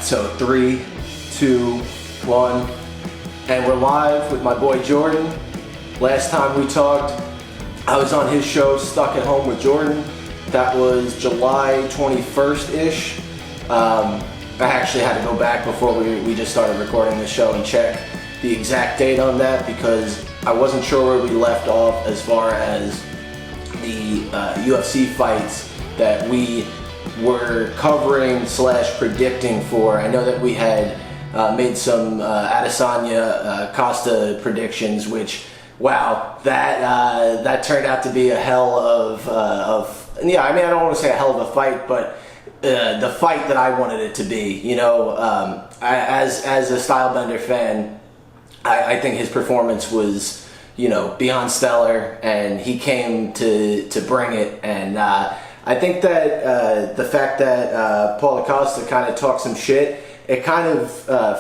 So 3, 2, 1, and we're live with my boy Jordan. Last time we talked, I was on his show, Stuck at Home with Jordan. That was July 21st-ish. I actually had to go back before we just started recording the show and check the exact date on that because I wasn't sure where we left off as far as the UFC fights that we were covering / predicting for. I know that we had made some Adesanya Costa predictions, which that turned out to be a hell of I don't want to say a hell of a fight, but the fight that I wanted it to be. As a Stylebender fan, I think his performance was beyond stellar, and he came to bring it. And I think that the fact that Paulo Costa kind of talked some shit, it kind of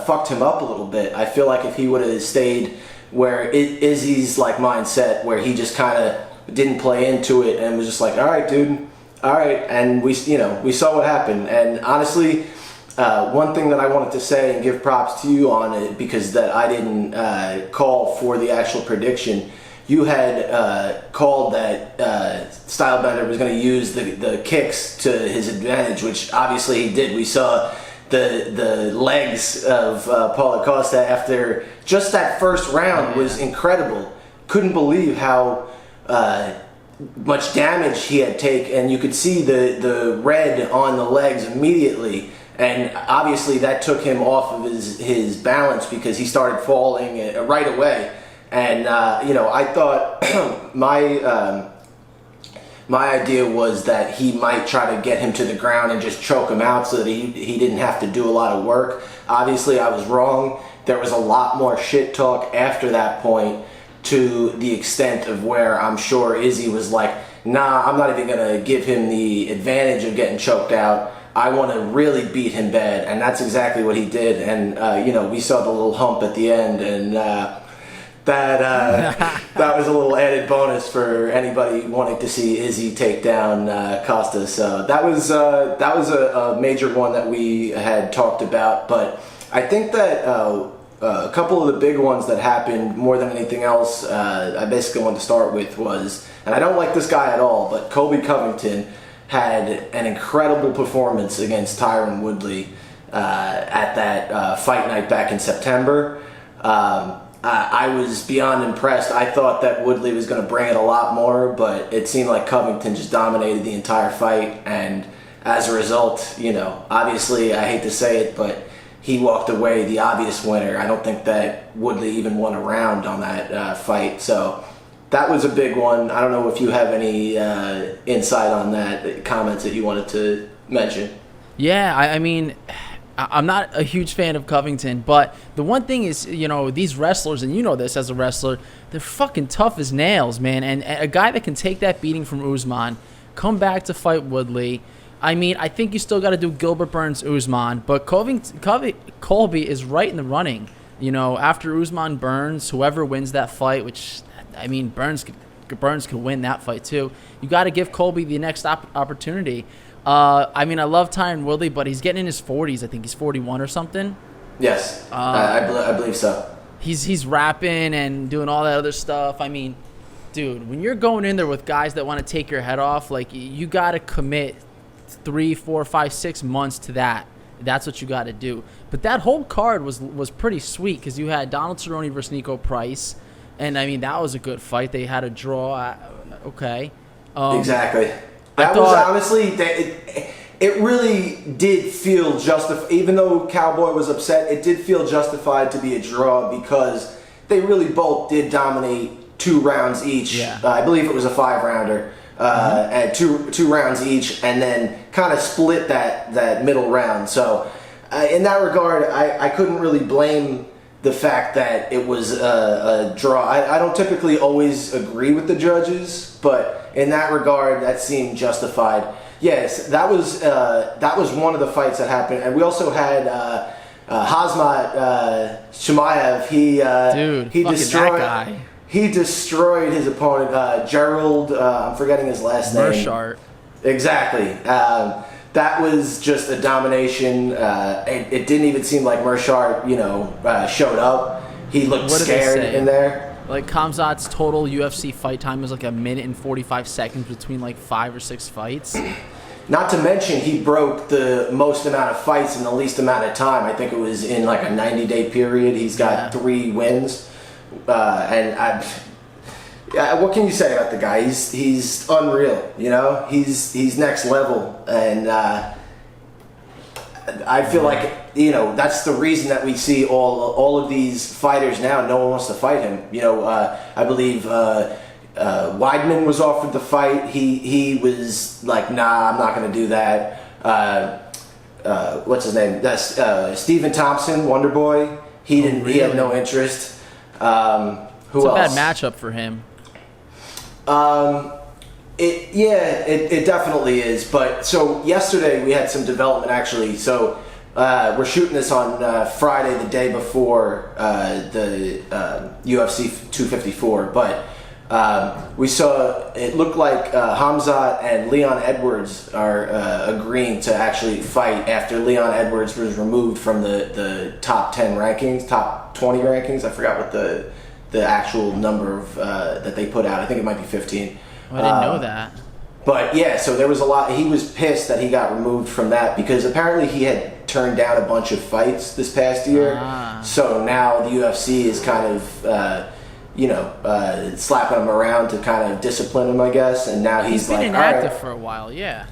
fucked him up a little bit. I feel like if he would have stayed where Izzy's mindset, where he just kind of didn't play into it and was just like, all right, dude, all right, and we saw what happened. And honestly, one thing that I wanted to say and give props to you on it, because that I didn't call for the actual prediction. You had called that Stylebender was going to use the kicks to his advantage, which obviously he did. We saw the legs of Paulo Costa after just that first round was incredible. Couldn't believe how much damage he had taken, and you could see the red on the legs immediately. And obviously that took him off of his balance because he started falling right away. And I thought my idea was that he might try to get him to the ground and just choke him out so that he didn't have to do a lot of work. Obviously, I was wrong. There was a lot more shit talk after that point, to the extent of where I'm sure Izzy was like, nah, I'm not even going to give him the advantage of getting choked out. I want to really beat him bad. And that's exactly what he did. And, we saw the little hump at the end, and that was a little added bonus for anybody wanting to see Izzy take down Costa. So that was a major one that we had talked about. But I think that a couple of the big ones that happened more than anything else, I basically want to start with was, and I don't like this guy at all, but Colby Covington had an incredible performance against Tyron Woodley at that fight night back in September. I was beyond impressed. I thought that Woodley was going to bring it a lot more, but it seemed like Covington just dominated the entire fight, and as a result, obviously, I hate to say it, but he walked away the obvious winner. I don't think that Woodley even won a round on that fight, so that was a big one. I don't know if you have any insight on that, comments that you wanted to mention. Yeah, I mean, I'm not a huge fan of Covington, but the one thing is, these wrestlers, and you know this as a wrestler, they're fucking tough as nails, man. And a guy that can take that beating from Usman, come back to fight Woodley. I mean, I think you still got to do Gilbert Burns Usman, but Colby is right in the running. After Usman Burns, whoever wins that fight, which, I mean, Burns could win that fight too. You got to give Colby the next opportunity. I love Tyron Woodley, but he's getting in his 40s. I think he's 41 or something. Yes, I believe so. He's rapping and doing all that other stuff. I mean, dude, when you're going in there with guys that want to take your head off, you got to commit 3, 4, 5, 6 months to that. That's what you got to do. But that whole card was pretty sweet because you had Donald Cerrone versus Nico Price, and I mean that was a good fight. They had a draw. Okay. Exactly. That was honestly, it really did feel justified. Even though Cowboy was upset, it did feel justified to be a draw because they really both did dominate 2 rounds each. Yeah. I believe it was a 5-rounder. At two rounds each, and then kind of split that middle round. So in that regard, I couldn't really blame the fact that it was a draw. I don't typically always agree with the judges, but in that regard, that seemed justified. Yes, that was one of the fights that happened, and we also had Khamzat Chimaev. He destroyed that guy. He destroyed his opponent, Gerald. I'm forgetting his last name. Meerschaert. Exactly. that was just a domination. It didn't even seem like Mershart, showed up. He looked scared in there. Like Khamzat's total UFC fight time was like 1 minute and 45 seconds between like 5 or 6 fights. Not to mention, he broke the most amount of fights in the least amount of time. I think it was in like a 90-day period. He's got 3 wins. What can you say about the guy? He's unreal, He's next level. And I feel like, that's the reason that we see all of these fighters now. No one wants to fight him. I believe Weidman was offered the fight. He was like, nah, I'm not going to do that. What's his name? That's Stephen Thompson, Wonderboy. He didn't. Really? He had no interest. Who else? It's a bad matchup for him. It definitely is. But so yesterday we had some development actually. So we're shooting this on Friday, the day before the UFC 254. But we saw it looked like Khamzat and Leon Edwards are agreeing to actually fight after Leon Edwards was removed from the top 10 rankings, top 20 rankings. I forgot what the actual number of that they put out. I think it might be 15. Oh, I didn't know that. But yeah, so there was a lot. He was pissed that he got removed from that because apparently he had turned down a bunch of fights this past year. So now the UFC is kind of slapping him around to kind of discipline him, I guess. And now he's been like, inactive for a while, yeah.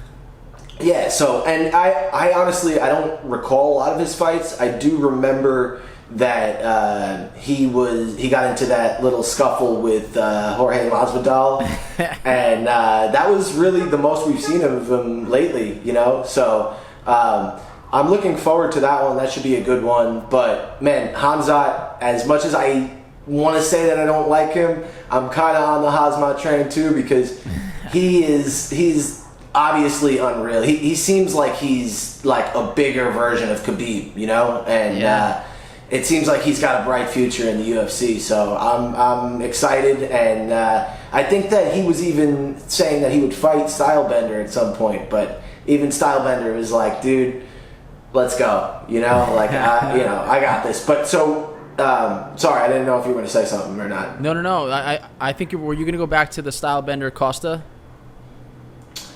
Yeah, so, and I honestly, I don't recall a lot of his fights. I do remember that he got into that little scuffle with Jorge Masvidal, and that was really the most we've seen of him lately, So I'm looking forward to that one. That should be a good one. But man, Khamzat, as much as I want to say that I don't like him, I'm kind of on the Khamzat train too because he's obviously unreal. He seems like he's like a bigger version of Khabib, and it seems like he's got a bright future in the UFC. So I'm excited, and I think that he was even saying that he would fight Stylebender at some point, but even Stylebender was like, dude, let's go, I got this. But so sorry, I didn't know if you were going to say something or not. No. I think were you going to go back to the Stylebender Costa?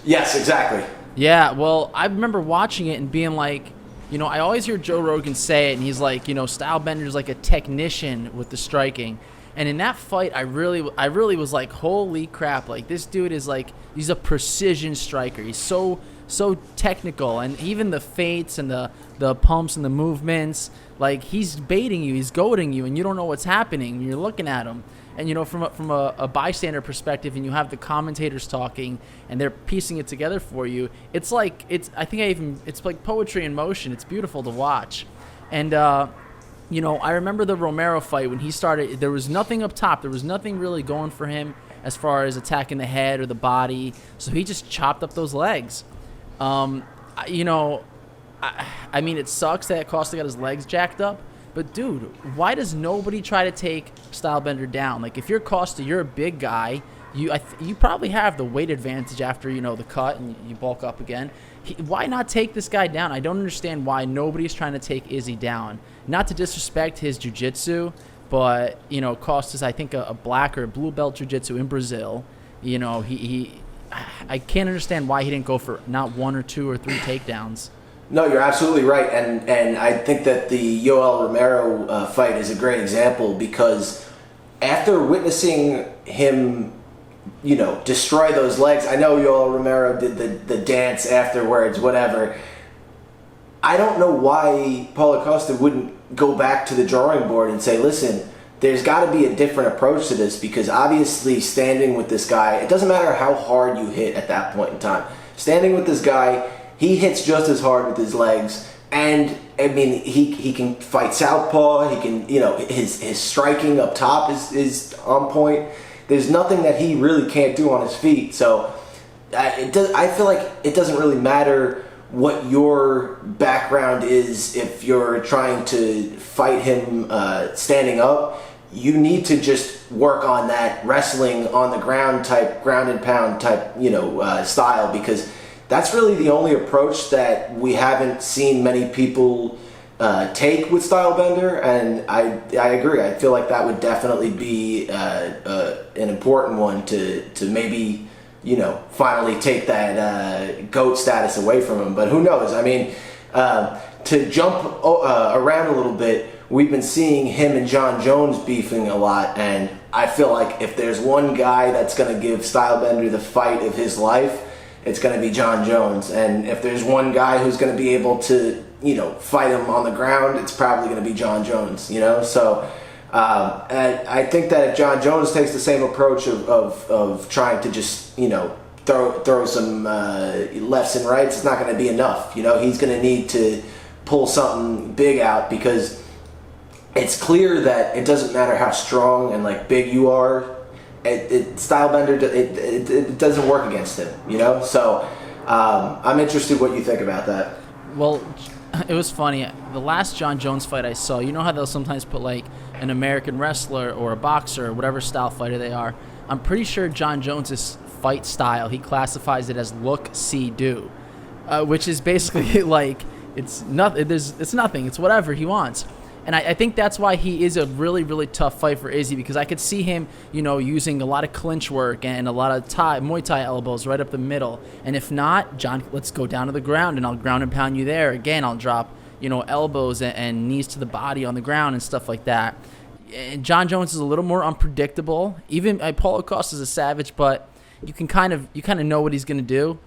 Yes, exactly. Yeah, well, I remember watching it and being like, I always hear Joe Rogan say it, and he's like, Stylebender's like a technician with the striking. And in that fight, I really was like, holy crap, like this dude is like, he's a precision striker. He's so technical, and even the feints and the pumps and the movements, like he's baiting you, he's goading you, and you don't know what's happening when you're looking at him. And from a bystander perspective, and you have the commentators talking, and they're piecing it together for you. It's like it's like poetry in motion. It's beautiful to watch. And I remember the Romero fight when he started. There was nothing up top. There was nothing really going for him as far as attacking the head or the body. So he just chopped up those legs. I mean, it sucks that Costa got his legs jacked up. But dude, why does nobody try to take Stylebender down? Like if you're Costa, you're a big guy. You probably have the weight advantage after the cut and you bulk up again. Why not take this guy down? I don't understand why nobody's trying to take Izzy down. Not to disrespect his jiu-jitsu, but Costa's I think a black or blue belt jiu-jitsu in Brazil. I can't understand why he didn't go for not 1 or 2 or 3 takedowns. No, you're absolutely right, and I think that the Yoel Romero fight is a great example because after witnessing him, destroy those legs, I know Yoel Romero did the dance afterwards, whatever. I don't know why Paulo Costa wouldn't go back to the drawing board and say, listen, there's got to be a different approach to this because obviously standing with this guy, it doesn't matter how hard you hit at that point in time. Standing with this guy, he hits just as hard with his legs, and I mean he can fight southpaw. He can, his striking up top is on point. There's nothing that he really can't do on his feet. So I feel like it doesn't really matter what your background is if you're trying to fight him standing up. You need to just work on that wrestling on the ground type, ground and pound type, style because that's really the only approach that we haven't seen many people take with Stylebender, and I agree. I feel like that would definitely be an important one to maybe, you know, finally take that GOAT status away from him. But who knows? I mean, to jump around a little bit, we've been seeing him and John Jones beefing a lot, and I feel like if there's one guy that's going to give Stylebender the fight of his life, it's going to be John Jones. And if there's one guy who's going to be able to, you know, fight him on the ground, it's probably going to be John Jones, you know? So I think that if John Jones takes the same approach of trying to just, you know, throw some lefts and rights, it's not going to be enough. You know, he's going to need to pull something big out, because it's clear that it doesn't matter how strong and like big you are, Stylebender, it doesn't work against him, you know? So I'm interested what you think about that. Well, it was funny. The last John Jones fight I saw, you know how they'll sometimes put like an American wrestler or a boxer or whatever style fighter they are. I'm pretty sure John Jones's fight style, he classifies it as look, see, do, which is basically like it's nothing. It's nothing. It's whatever he wants. And I think that's why he is a really, really tough fight for Izzy, because I could see him, you know, using a lot of clinch work and a lot of Muay Thai elbows right up the middle. And if not, John, let's go down to the ground and I'll ground and pound you there. Again, I'll drop, you know, elbows and knees to the body on the ground and stuff like that. And John Jones is a little more unpredictable. Even Paulo Costa is a savage, but you kind of know what he's going to do.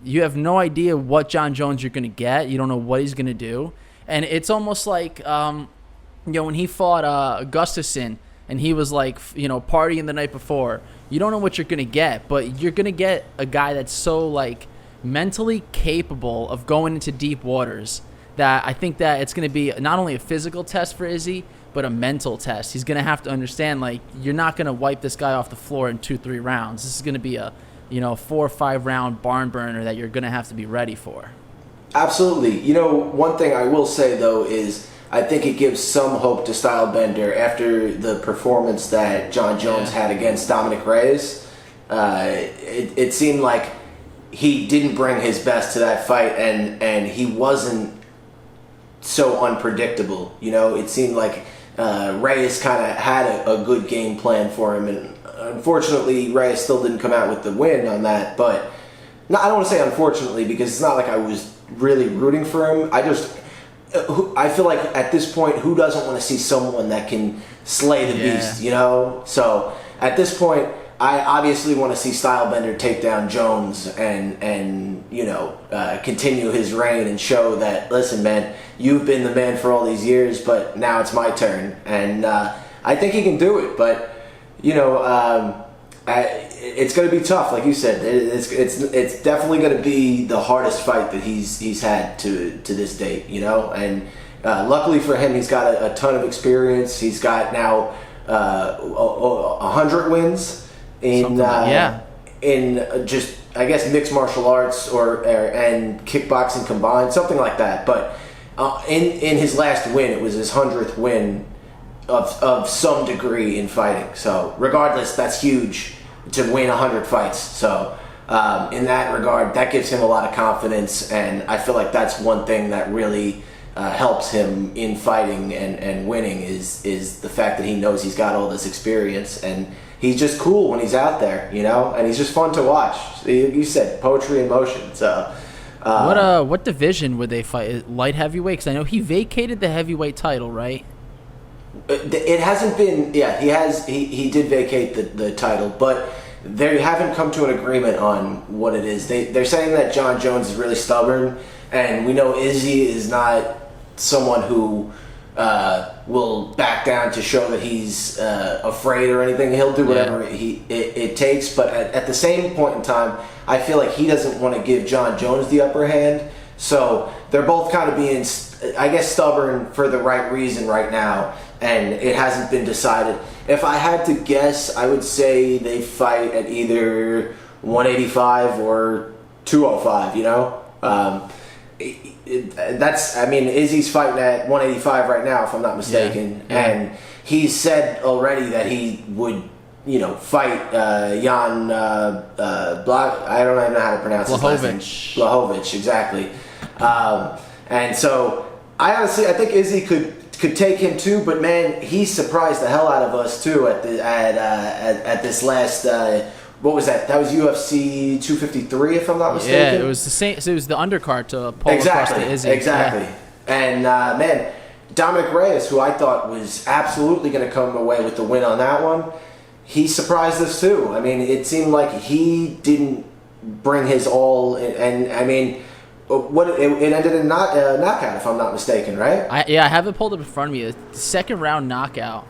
You have no idea what John Jones you're going to get. You don't know what he's going to do. And it's almost like, you know, when he fought Gustafsson and he was like, you know, partying the night before, you don't know what you're going to get, but you're going to get a guy that's so like mentally capable of going into deep waters that I think that it's going to be not only a physical test for Izzy, but a mental test. He's going to have to understand, like, you're not going to wipe this guy off the floor in 2-3 rounds. This is going to be a, you know, 4 or 5 round barn burner that you're going to have to be ready for. Absolutely. You know, one thing I will say, though, is I think it gives some hope to Stylebender after the performance that John Jones had against Dominic Reyes. It seemed like he didn't bring his best to that fight, and he wasn't so unpredictable. You know, it seemed like Reyes kind of had a good game plan for him, and unfortunately, Reyes still didn't come out with the win on that. But no, I don't want to say unfortunately, because it's not like I was really rooting for him. I feel like at this point, who doesn't want to see someone that can slay the beast, you know? So at this point, I obviously want to see Stylebender take down Jones and you know, continue his reign and show that, listen, man, you've been the man for all these years, but now it's my turn. And I think he can do it, but, you know, it's going to be tough, like you said. It's definitely going to be the hardest fight that he's had to this date, you know. And luckily for him, he's got a ton of experience. He's got now 100 wins in just, I guess, mixed martial arts and kickboxing combined, something like that. But in his last win, it was his 100th win of some degree in fighting. So regardless, that's huge to win 100 fights. So in that regard, that gives him a lot of confidence, and I feel like that's one thing that really helps him in fighting and winning is the fact that he knows he's got all this experience, and he's just cool when he's out there, you know, and he's just fun to watch. You said poetry in motion. So what division would they fight? Light heavyweight? Because I know he vacated the heavyweight title, right? It hasn't been. Yeah, he did vacate the title, but they haven't come to an agreement on what it is. They're saying that John Jones is really stubborn, and we know Izzy is not someone who will back down to show that he's afraid or anything. He'll do whatever it takes, but at the same point in time, I feel like he doesn't want to give John Jones the upper hand. So they're both kind of being, I guess, stubborn for the right reason right now, and it hasn't been decided. If I had to guess, I would say they fight at either 185 or 205, you know? Izzy's fighting at 185 right now, if I'm not mistaken, and he's said already that he would fight Jan I don't even know how to pronounce his last name. Blachowicz, exactly. And so I think Izzy could take him too, but man, he surprised the hell out of us too at this last. What was that? That was UFC 253, if I'm not mistaken. Yeah, it was the same. So it was the undercard to Paulo Costa Izzy. Exactly. Yeah. And man, Dominic Reyes, who I thought was absolutely going to come away with the win on that one, he surprised us too. I mean, it seemed like he didn't bring his all, and I mean, it ended in knockout, if I'm not mistaken, right? I have it pulled up in front of me. The second round knockout.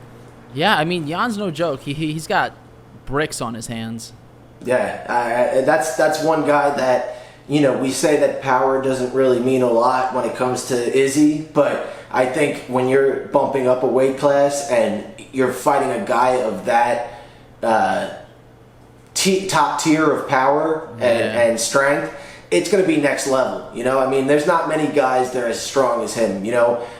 Yeah, I mean, Jan's no joke. He's got bricks on his hands. Yeah, that's one guy that, we say that power doesn't really mean a lot when it comes to Izzy, but I think when you're bumping up a weight class and you're fighting a guy of that top tier of power and strength, it's going to be next level. I mean, there's not many guys that are as strong as him,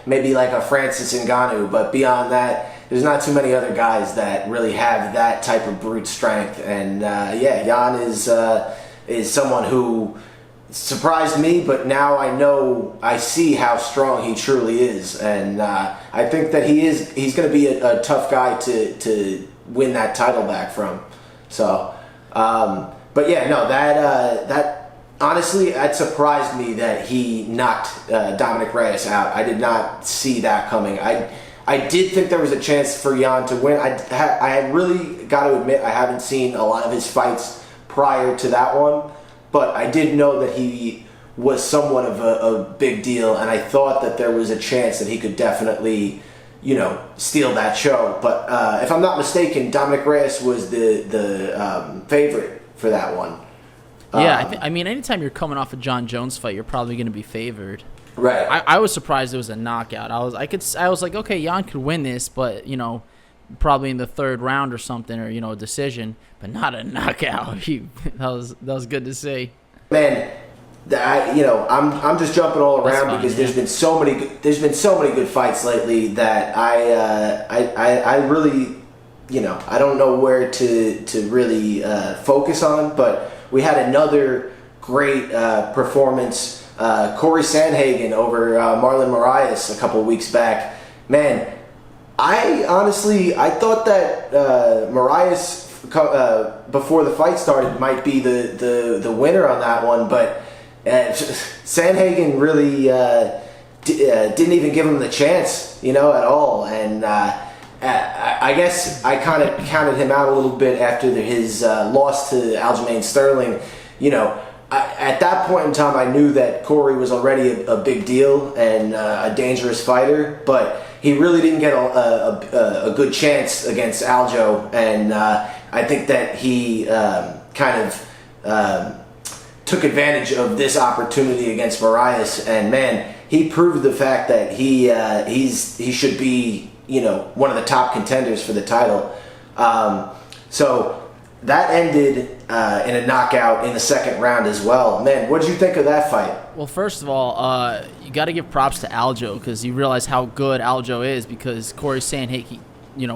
maybe like a Francis Ngannou, but beyond that, there's not too many other guys that really have that type of brute strength. And Jan is someone who surprised me, but now I see how strong he truly is, and I think that he's going to be a tough guy to win that title back from. So, but yeah, no, that honestly, that surprised me that he knocked Dominic Reyes out. I did not see that coming. I did think there was a chance for Jan to win. I really got to admit I haven't seen a lot of his fights prior to that one, but I did know that he was somewhat of a big deal, and I thought that there was a chance that he could definitely, steal that show. But if I'm not mistaken, Dominic Reyes was the favorite for that one. Yeah, I mean, anytime you're coming off a John Jones fight, you're probably going to be favored. Right. I was surprised it was a knockout. I was like, okay, Jan could win this, but probably in the third round or something, or a decision, but not a knockout. That was good to see. Man, I'm just jumping all around because there's been so many good fights lately that I really I don't know where to really focus on, but we had another great performance. Corey Sandhagen over Marlon Moraes a couple weeks back. Man, I thought that Moraes before the fight started might be the winner on that one, but Sandhagen really didn't even give him the chance, at all. And I guess I kind of counted him out a little bit after his loss to Aljamain Sterling. At that point in time, I knew that Corey was already a big deal and a dangerous fighter, but he really didn't get a good chance against Aljo, and I think that he kind of took advantage of this opportunity against Moraes, and man, he proved the fact that he should be one of the top contenders for the title. So that ended in a knockout in the second round as well. Man, what did you think of that fight? Well, first of all, you got to give props to Aljo because you realize how good Aljo is because Corey Sandhagen,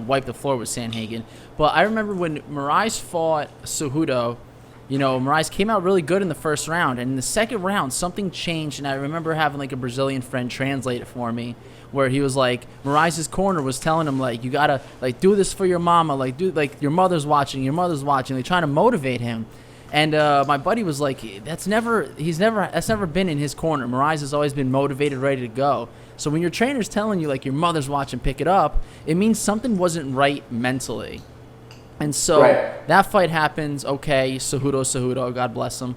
wiped the floor with Sandhagen. But I remember when Moraes fought Cejudo, Moraes came out really good in the first round. And in the second round, something changed. And I remember having a Brazilian friend translate it for me, where he was like, Moraes' corner was telling him, you gotta, do this for your mama, your mother's watching, trying to motivate him. And my buddy was like, that's never been in his corner. Moraes has always been motivated, ready to go. So when your trainer's telling you, your mother's watching, pick it up, it means something wasn't right mentally. And so that fight happens, okay, Cejudo, God bless him.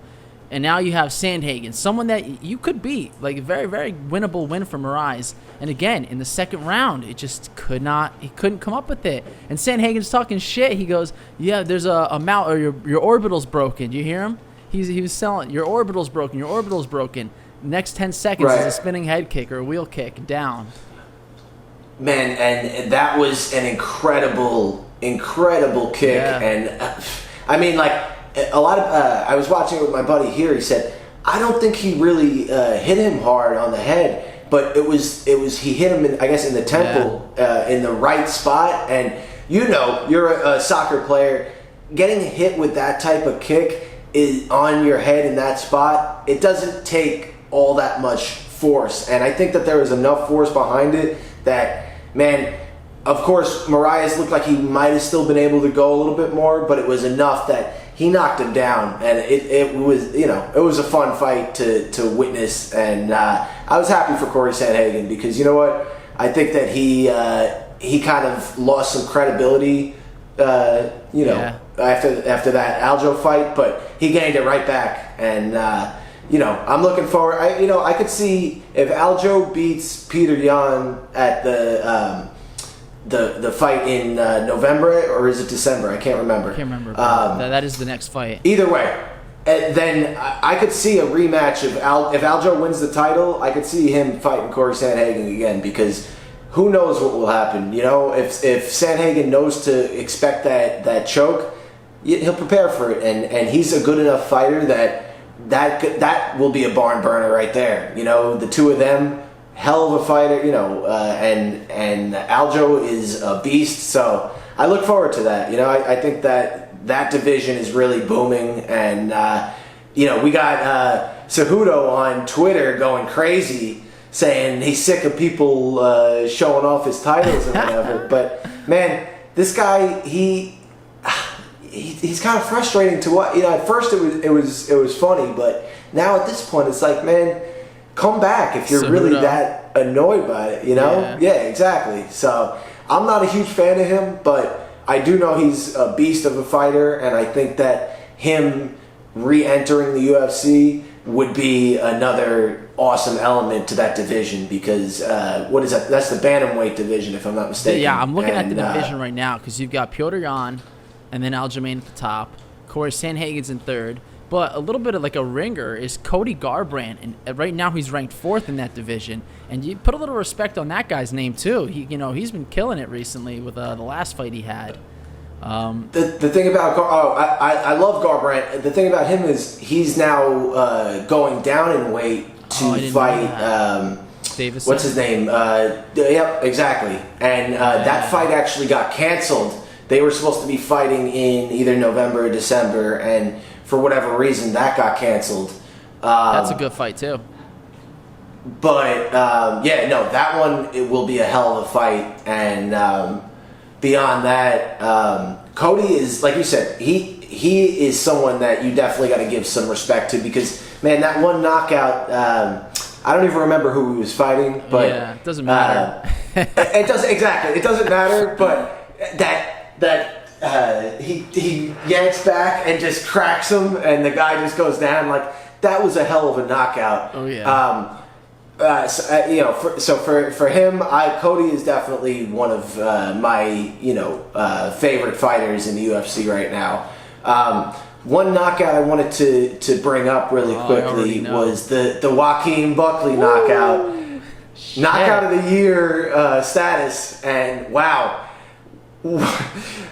And now you have Sandhagen, someone that you could beat, a very, very winnable win for Moraes. And again, in the second round, it just he couldn't come up with it. And Sandhagen's talking shit. He goes, yeah, there's a mount, or your orbital's broken. Do you hear him? He was selling, your orbital's broken. Next 10 seconds is a spinning head kick or a wheel kick down. Man, and that was an incredible kick. Yeah. And I mean, a lot of I was watching it with my buddy here. He said, I don't think he really hit him hard on the head, but it was he hit him in the temple in the right spot, and you're a soccer player. Getting hit with that type of kick is on your head in that spot. It doesn't take all that much force, and I think that there was enough force behind it that, man, of course, Marias looked like he might have still been able to go a little bit more, but it was enough that he knocked him down, and it was, it was a fun fight to witness, and I was happy for Corey Sandhagen because, you know what, I think that he kind of lost some credibility, after that Aljo fight, but he gained it right back, and I'm looking forward. I could see if Aljo beats Peter Yan at the fight in November, or is it December? I can't remember. That is the next fight. Either way, then I could see a rematch if Aljo wins the title. I could see him fighting Corey Sandhagen again, because who knows what will happen. If Sandhagen knows to expect that choke, he'll prepare for it, and he's a good enough fighter that will be a barn burner right there. The two of them, hell of a fighter, and Aljo is a beast, so I look forward to that. I think that division is really booming, and we got Cejudo on Twitter going crazy, saying he's sick of people showing off his titles and whatever. But man, this guy, he's kind of frustrating to watch. At first it was funny, but now at this point it's like, man, come back if you're really that annoyed by it, Yeah, exactly. So I'm not a huge fan of him, but I do know he's a beast of a fighter, and I think that him re-entering the UFC would be another awesome element to that division, because what is that? That's the bantamweight division, if I'm not mistaken. Yeah, I'm looking at the division right now, because you've got Piotr Jan, and then Aljamain at the top. Corey Sandhagen's in third. But a little bit of like a ringer is Cody Garbrandt, and right now he's ranked fourth in that division. And you put a little respect on that guy's name too. He's been killing it recently with the last fight he had. The thing about I love Garbrandt. The thing about him is he's now going down in weight to fight Davis. What's his name? Yep, exactly. And that fight actually got canceled. They were supposed to be fighting in either November or December, and for whatever reason, that got canceled. That's a good fight, too. But, that one, it will be a hell of a fight. And beyond that, Cody is, like you said, he is someone that you definitely got to give some respect to, because, man, that one knockout, I don't even remember who he was fighting. But yeah, it doesn't matter. It doesn't, exactly. It doesn't matter, but he yanks back and just cracks him, and the guy just goes down. Like, that was a hell of a knockout. Oh yeah. For him, Cody is definitely one of my favorite fighters in the UFC right now. One knockout I wanted to bring up really quickly was the Joaquin Buckley knockout. Knockout of the year status, and wow.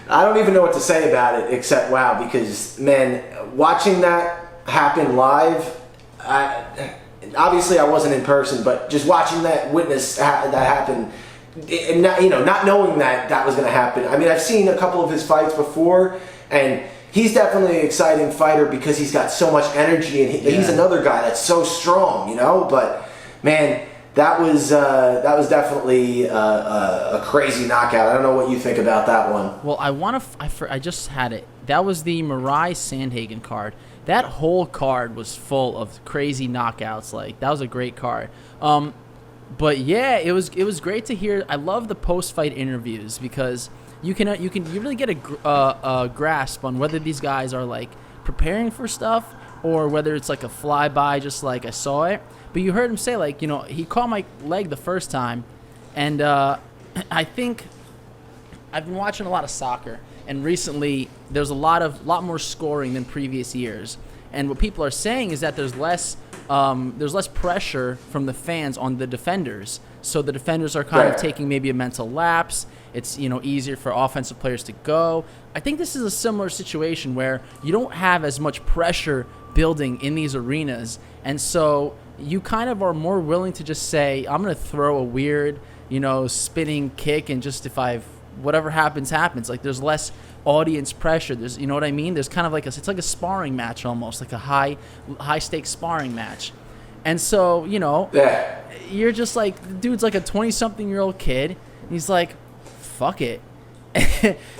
I don't even know what to say about it except wow, because, man, watching that happen live, obviously I wasn't in person, but just watching that that happen, and not knowing that was going to happen. I mean, I've seen a couple of his fights before, and he's definitely an exciting fighter because he's got so much energy, and he's another guy that's so strong, but man, that was definitely a crazy knockout. I don't know what you think about that one. Well, I just had it. That was the Mariah Sandhagen card. That whole card was full of crazy knockouts. Like, that was a great card. But yeah, it was great to hear. I love the post-fight interviews, because you really get a grasp on whether these guys are like preparing for stuff, or whether it's like a flyby, just like I saw it. But you heard him say, like, he caught my leg the first time, and I think I've been watching a lot of soccer, and recently there's a lot more scoring than previous years. And what people are saying is that there's less pressure from the fans on the defenders. So the defenders are kind of taking maybe a mental lapse. It's easier for offensive players to go. I think this is a similar situation where you don't have as much pressure building in these arenas, and so you kind of are more willing to just say, I'm going to throw a weird, spinning kick, and just if I've whatever happens. Like there's less audience pressure. There's, you know what I mean? There's kind of like it's like a sparring match almost, like a high stakes sparring match. And so, you know, you're just like, the dude's like a 20-something-year-old kid. And he's like, fuck it.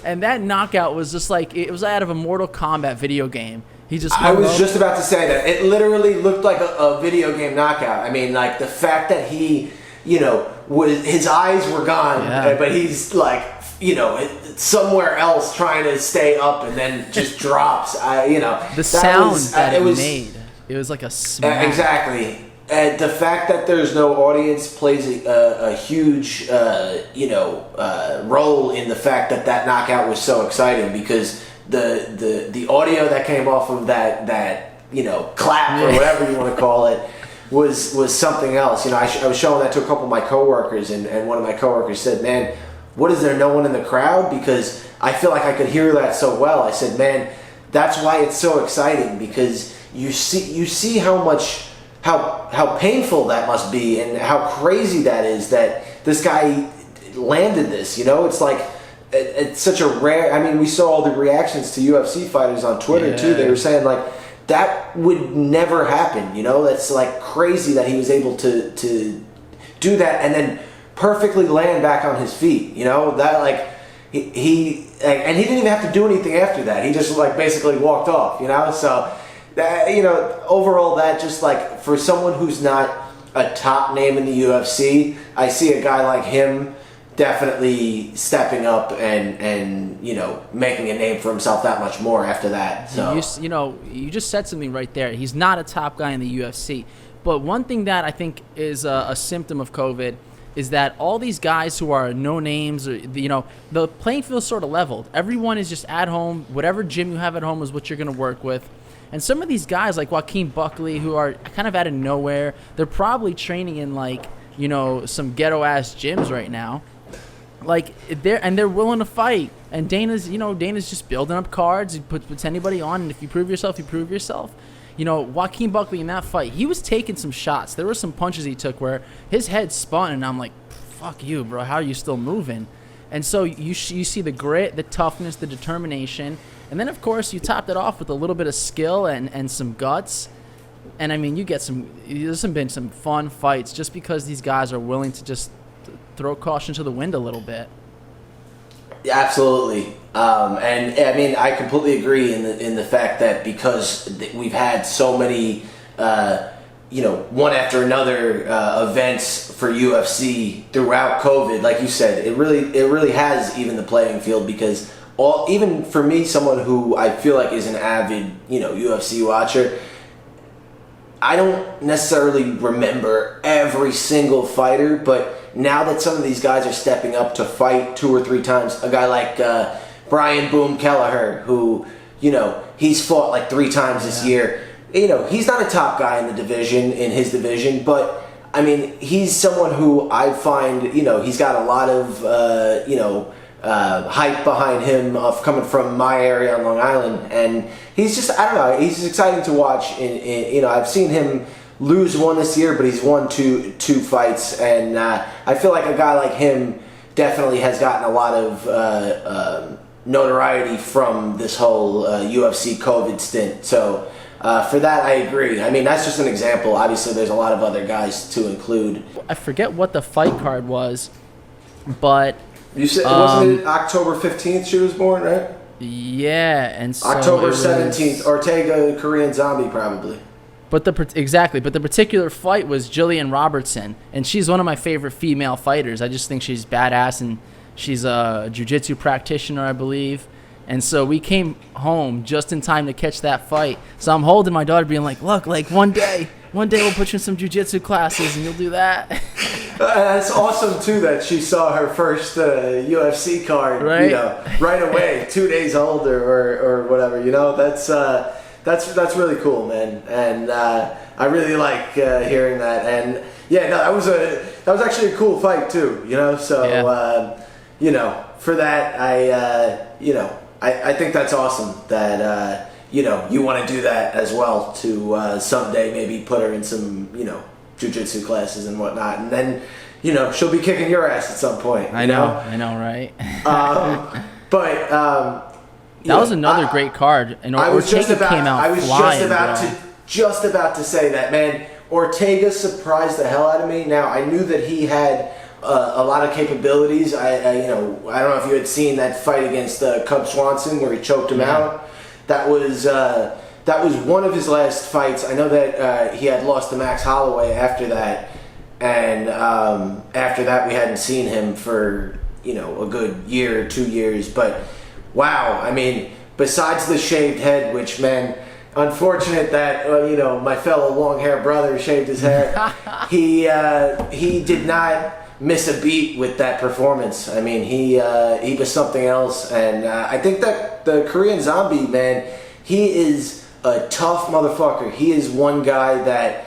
And that knockout was just like, it was out of a Mortal Kombat video game. He just I was just about to say that. It literally looked like a video game knockout. I mean, like the fact that he, you know, his eyes were gone, but he's like, you know, somewhere else trying to stay up and then just drops. You know, the sound that it made. It was like a smack. Exactly. And the fact that there's no audience plays a huge, role in the fact that knockout was so exciting, because the audio that came off of that clap or whatever you want to call it was something else. You know, I was showing that to a couple of my coworkers, and one of my coworkers said, "Man, what, is there no one in the crowd? Because I feel like I could hear that so well." I said, "Man, that's why it's so exciting, because you see how painful that must be, and how crazy that is that this guy landed this. You know, it's like it's such a rare. I mean, we saw all the reactions to UFC fighters on Twitter too. They were saying like that would never happen. You know, that's like crazy that he was able to do that and then perfectly land back on his feet. You know, that like he and he didn't even have to do anything after that. He just like basically walked off. You know, so." That, you know, overall, that just like for someone who's not a top name in the UFC, I see a guy like him definitely stepping up and you know, making a name for himself that much more after that. So you just said something right there. He's not a top guy in the UFC, but one thing that I think is a symptom of COVID is that all these guys who are no names, or, you know, the playing field is sort of leveled. Everyone is just at home. Whatever gym you have at home is what you're going to work with. And some of these guys like Joaquin Buckley, who are kind of out of nowhere, they're probably training in like, you know, some ghetto ass gyms right now. Like they're willing to fight. And Dana's just building up cards. He puts anybody on, and if you prove yourself, you prove yourself. You know, Joaquin Buckley in that fight, he was taking some shots. There were some punches he took where his head spun, and I'm like, fuck you, bro. How are you still moving? And so you see the grit, the toughness, the determination. And then, of course, you topped it off with a little bit of skill and some guts. And, I mean, there's been some fun fights just because these guys are willing to just throw caution to the wind a little bit. Yeah, absolutely. And, I mean, I completely agree in the fact that because we've had so many, one after another events for UFC throughout COVID, like you said, it really has even the playing field, because even for me, someone who I feel like is an avid, UFC watcher, I don't necessarily remember every single fighter, but now that some of these guys are stepping up to fight 2 or 3 times, a guy like Brian Boom Kelleher, who, he's fought like 3 times this year. He's not a top guy in his division, but I mean, he's someone who I find, he's got a lot of, hype behind him of coming from my area on Long Island, and he's just, I don't know, he's exciting to watch. I've seen him lose 1 this year, but he's won two fights, and I feel like a guy like him definitely has gotten a lot of notoriety from this whole UFC COVID stint. So for that, I agree. I mean, that's just an example. Obviously, there's a lot of other guys to include. I forget what the fight card was, but you said wasn't it October 15th she was born, right? Yeah, and so October 17th, Ortega, Korean Zombie, probably. But the particular fight was Jillian Robertson, and she's one of my favorite female fighters. I just think she's badass, and she's a jiu-jitsu practitioner, I believe. And so we came home just in time to catch that fight. So I'm holding my daughter, being like, "Look, like one day we'll put you in some jiu-jitsu classes, and you'll do that." That's awesome too that she saw her first UFC card, right? Right away, 2 days old or whatever. That's really cool, man. And I really like hearing that. And yeah, no, that was actually a cool fight too. So for that, I think that's awesome that you want to do that as well to someday maybe put her in some jiu-jitsu classes and whatnot, and then she'll be kicking your ass at some point. I know, right? But that was another great card, and Ortega came out flying. Just about to say that, man. Ortega surprised the hell out of me. Now, I knew that he had a lot of capabilities. I don't know if you had seen that fight against Cub Swanson where he choked him out. That was one of his last fights. I know that he had lost to Max Holloway after that, and after that we hadn't seen him for a good year or 2 years. But wow, I mean, besides the shaved head, which, man, unfortunate that my fellow long hair brother shaved his hair. He did not miss a beat with that performance. I mean, he was something else, and I think that the Korean Zombie, man, he is a tough motherfucker. He is one guy that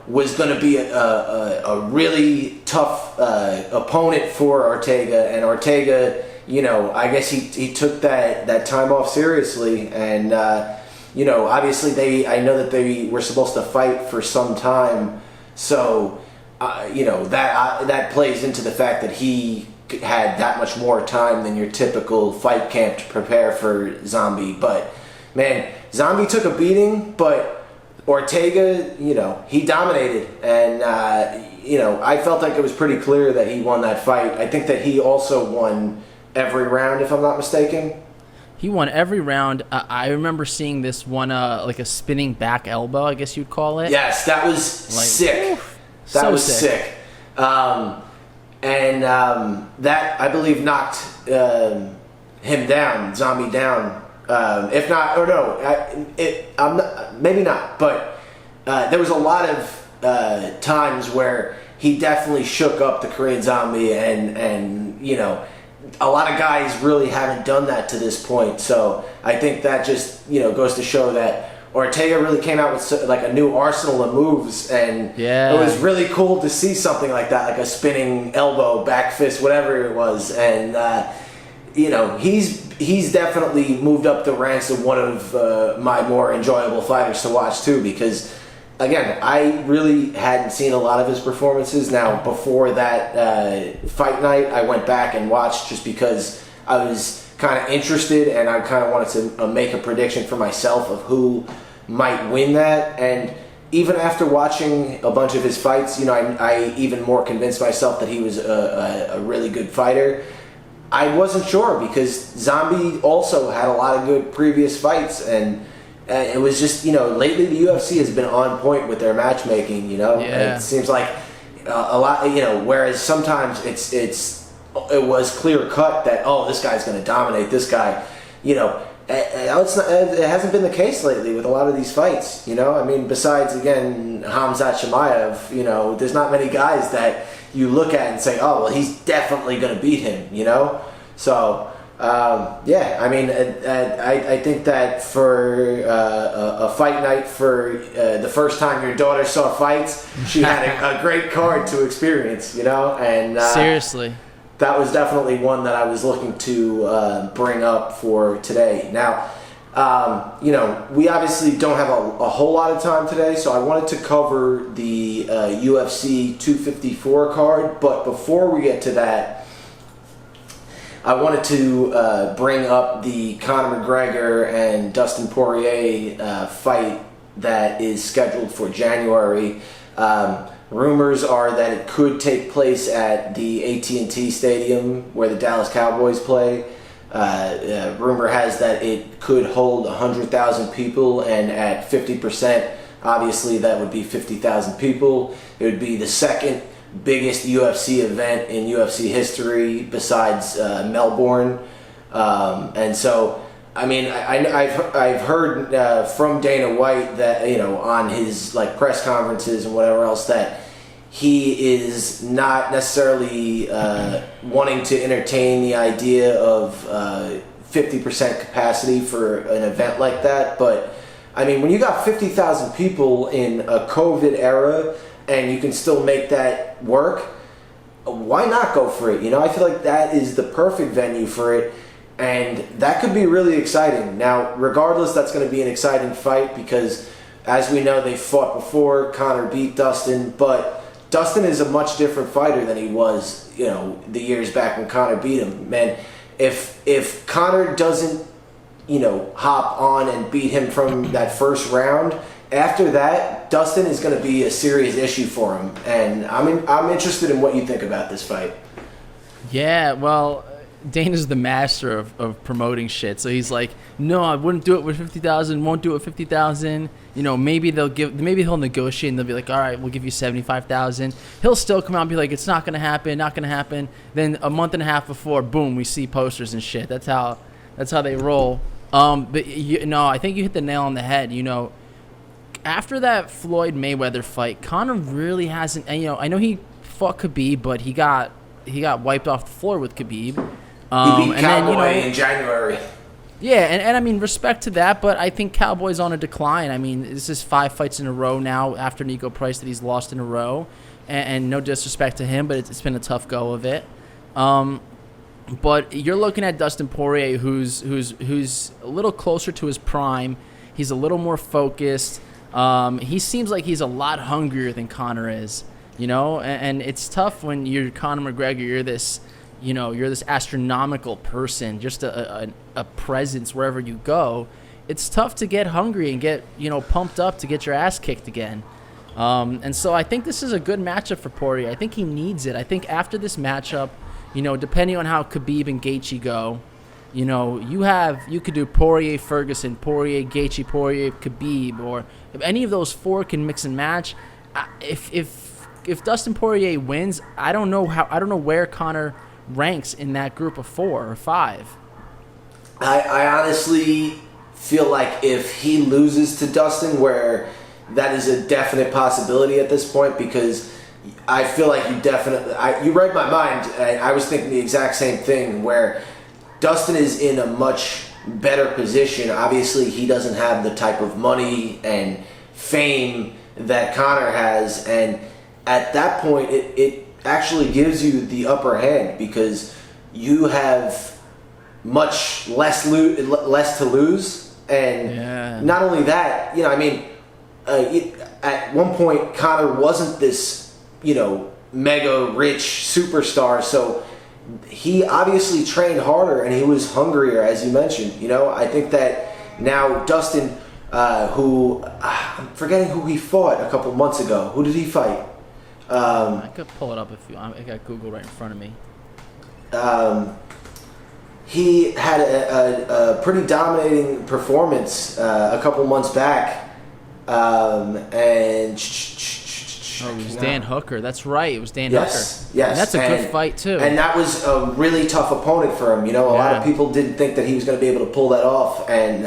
was going to be a really tough opponent for Ortega, and Ortega, I guess he took that time off seriously, and obviously I know that they were supposed to fight for some time, so that plays into the fact that he had that much more time than your typical fight camp to prepare for Zombie. But man, Zombie took a beating, but Ortega, he dominated, and I felt like it was pretty clear that he won that fight. I think that he also won every round, if I'm not mistaken. He won every round. I remember seeing this one, like a spinning back elbow, I guess you'd call it. Yes, that was sick. That was sick. That, I believe, knocked him down, Zombie down. If not, or no, I'm not, maybe not. But there was a lot of times where he definitely shook up the Korean Zombie, and a lot of guys really haven't done that to this point. So I think that just goes to show that Ortega really came out with like a new arsenal of moves, and it was really cool to see something like that, like a spinning elbow, back fist, whatever it was. And he's definitely moved up the ranks of one of my more enjoyable fighters to watch too, because again, I really hadn't seen a lot of his performances. Now, before that fight night, I went back and watched just because I was kind of interested, and I kind of wanted to make a prediction for myself of who might win that. And even after watching a bunch of his fights, I even more convinced myself that he was a really good fighter. I wasn't sure because Zombie also had a lot of good previous fights, and it was just, lately the UFC has been on point with their matchmaking, It seems like a lot, whereas sometimes it was clear cut that, oh, this guy's going to dominate this guy, it hasn't been the case lately with a lot of these fights, I mean, besides, again, Khamzat Chimaev, there's not many guys that you look at and say, oh, well, he's definitely going to beat him, So, I mean, I think that for a fight night for the first time your daughter saw fights, she had a great card to experience, and seriously, that was definitely one that I was looking to bring up for today. Now, we obviously don't have a whole lot of time today, so I wanted to cover the UFC 254 card, but before we get to that, I wanted to bring up the Conor McGregor and Dustin Poirier fight that is scheduled for January. Rumors are that it could take place at the AT&T Stadium where the Dallas Cowboys play. Rumor has that it could hold 100,000 people, and at 50%, obviously that would be 50,000 people. It would be the second biggest UFC event in UFC history besides Melbourne, and so I mean I've heard from Dana White that on his like press conferences and whatever else that he is not necessarily wanting to entertain the idea of 50% capacity for an event like that. But I mean, when you got 50,000 people in a COVID era and you can still make that work, why not go for it? I feel like that is the perfect venue for it, and that could be really exciting. Now, regardless, that's going to be an exciting fight because As we know, they fought before. Conor beat Dustin, but Dustin is a much different fighter than he was, the years back when Conor beat him. Man, if Conor doesn't, hop on and beat him from that first round, after that, Dustin is going to be a serious issue for him. And I'm interested in what you think about this fight. Yeah, well, Dana's the master of promoting shit. So he's like, no, I wouldn't do it with 50,000. Won't do it with 50,000. Maybe he'll negotiate and they'll be like, all right, we'll give you 75,000. He'll still come out and be like, it's not gonna happen, not gonna happen. Then a month and a half before, boom, we see posters and shit. That's how they roll. But I think you hit the nail on the head. After that Floyd Mayweather fight, Conor really hasn't. And I know he fought Khabib, but he got wiped off the floor with Khabib. He beat Cowboy in January. Yeah, and I mean, respect to that, but I think Cowboy's on a decline. I mean, this is 5 fights in a row now after Nico Price that he's lost in a row. And no disrespect to him, but it's been a tough go of it. But you're looking at Dustin Poirier, who's a little closer to his prime. He's a little more focused. He seems like he's a lot hungrier than Conor is, and it's tough when you're Conor McGregor. You're this astronomical person, just a presence wherever you go. It's tough to get hungry and get, pumped up to get your ass kicked again. And so I think this is a good matchup for Poirier. I think he needs it. I think after this matchup, depending on how Khabib and Gaethje go, you could do Poirier, Ferguson, Poirier, Gaethje, Poirier, Khabib, or if any of those 4 can mix and match. If Dustin Poirier wins, I don't know where Conor ranks in that group of 4 or 5. I honestly feel like if he loses to Dustin, where that is a definite possibility at this point, because I feel like you read my mind. I was thinking the exact same thing, where Dustin is in a much better position. Obviously, he doesn't have the type of money and fame that Conor has, and at that point, it actually gives you the upper hand because you have much less to lose, and not only that, at one point Conor wasn't this, mega rich superstar, so he obviously trained harder and he was hungrier, as you mentioned. I think that now Dustin, who I'm forgetting who he fought a couple months ago. Who did he fight? I could pull it up if you want. I got Google right in front of me. He had a pretty dominating performance a couple months back, and it was Dan Hooker. That's right. It was Dan Hooker. Yes, and that's a good fight too. And that was a really tough opponent for him. A lot of people didn't think that he was going to be able to pull that off, and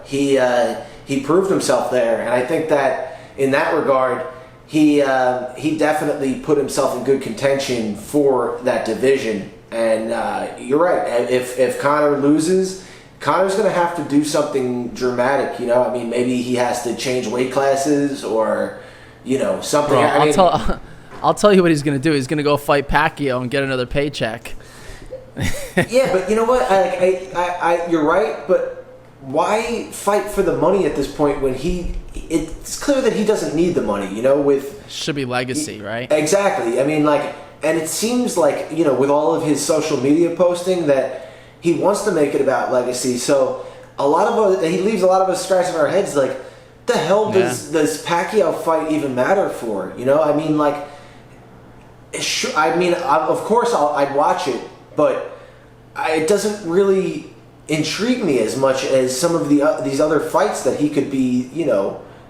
he proved himself there. And I think that in that regard, he definitely put himself in good contention for that division. And you're right. If Conor loses, Conor's going to have to do something dramatic. Maybe he has to change weight classes or, something. Bro, I'll tell you what he's going to do. He's going to go fight Pacquiao and get another paycheck. Yeah, but you know what? You're right. But why fight for the money at this point when it's clear that he doesn't need the money? Should be legacy, right? Exactly. And it seems like, with all of his social media posting, that he wants to make it about legacy. So he leaves a lot of us scratching our heads like, the hell does Pacquiao fight even matter for? Of course I'd watch it, but it doesn't really intrigue me as much as some of these other fights that he could be,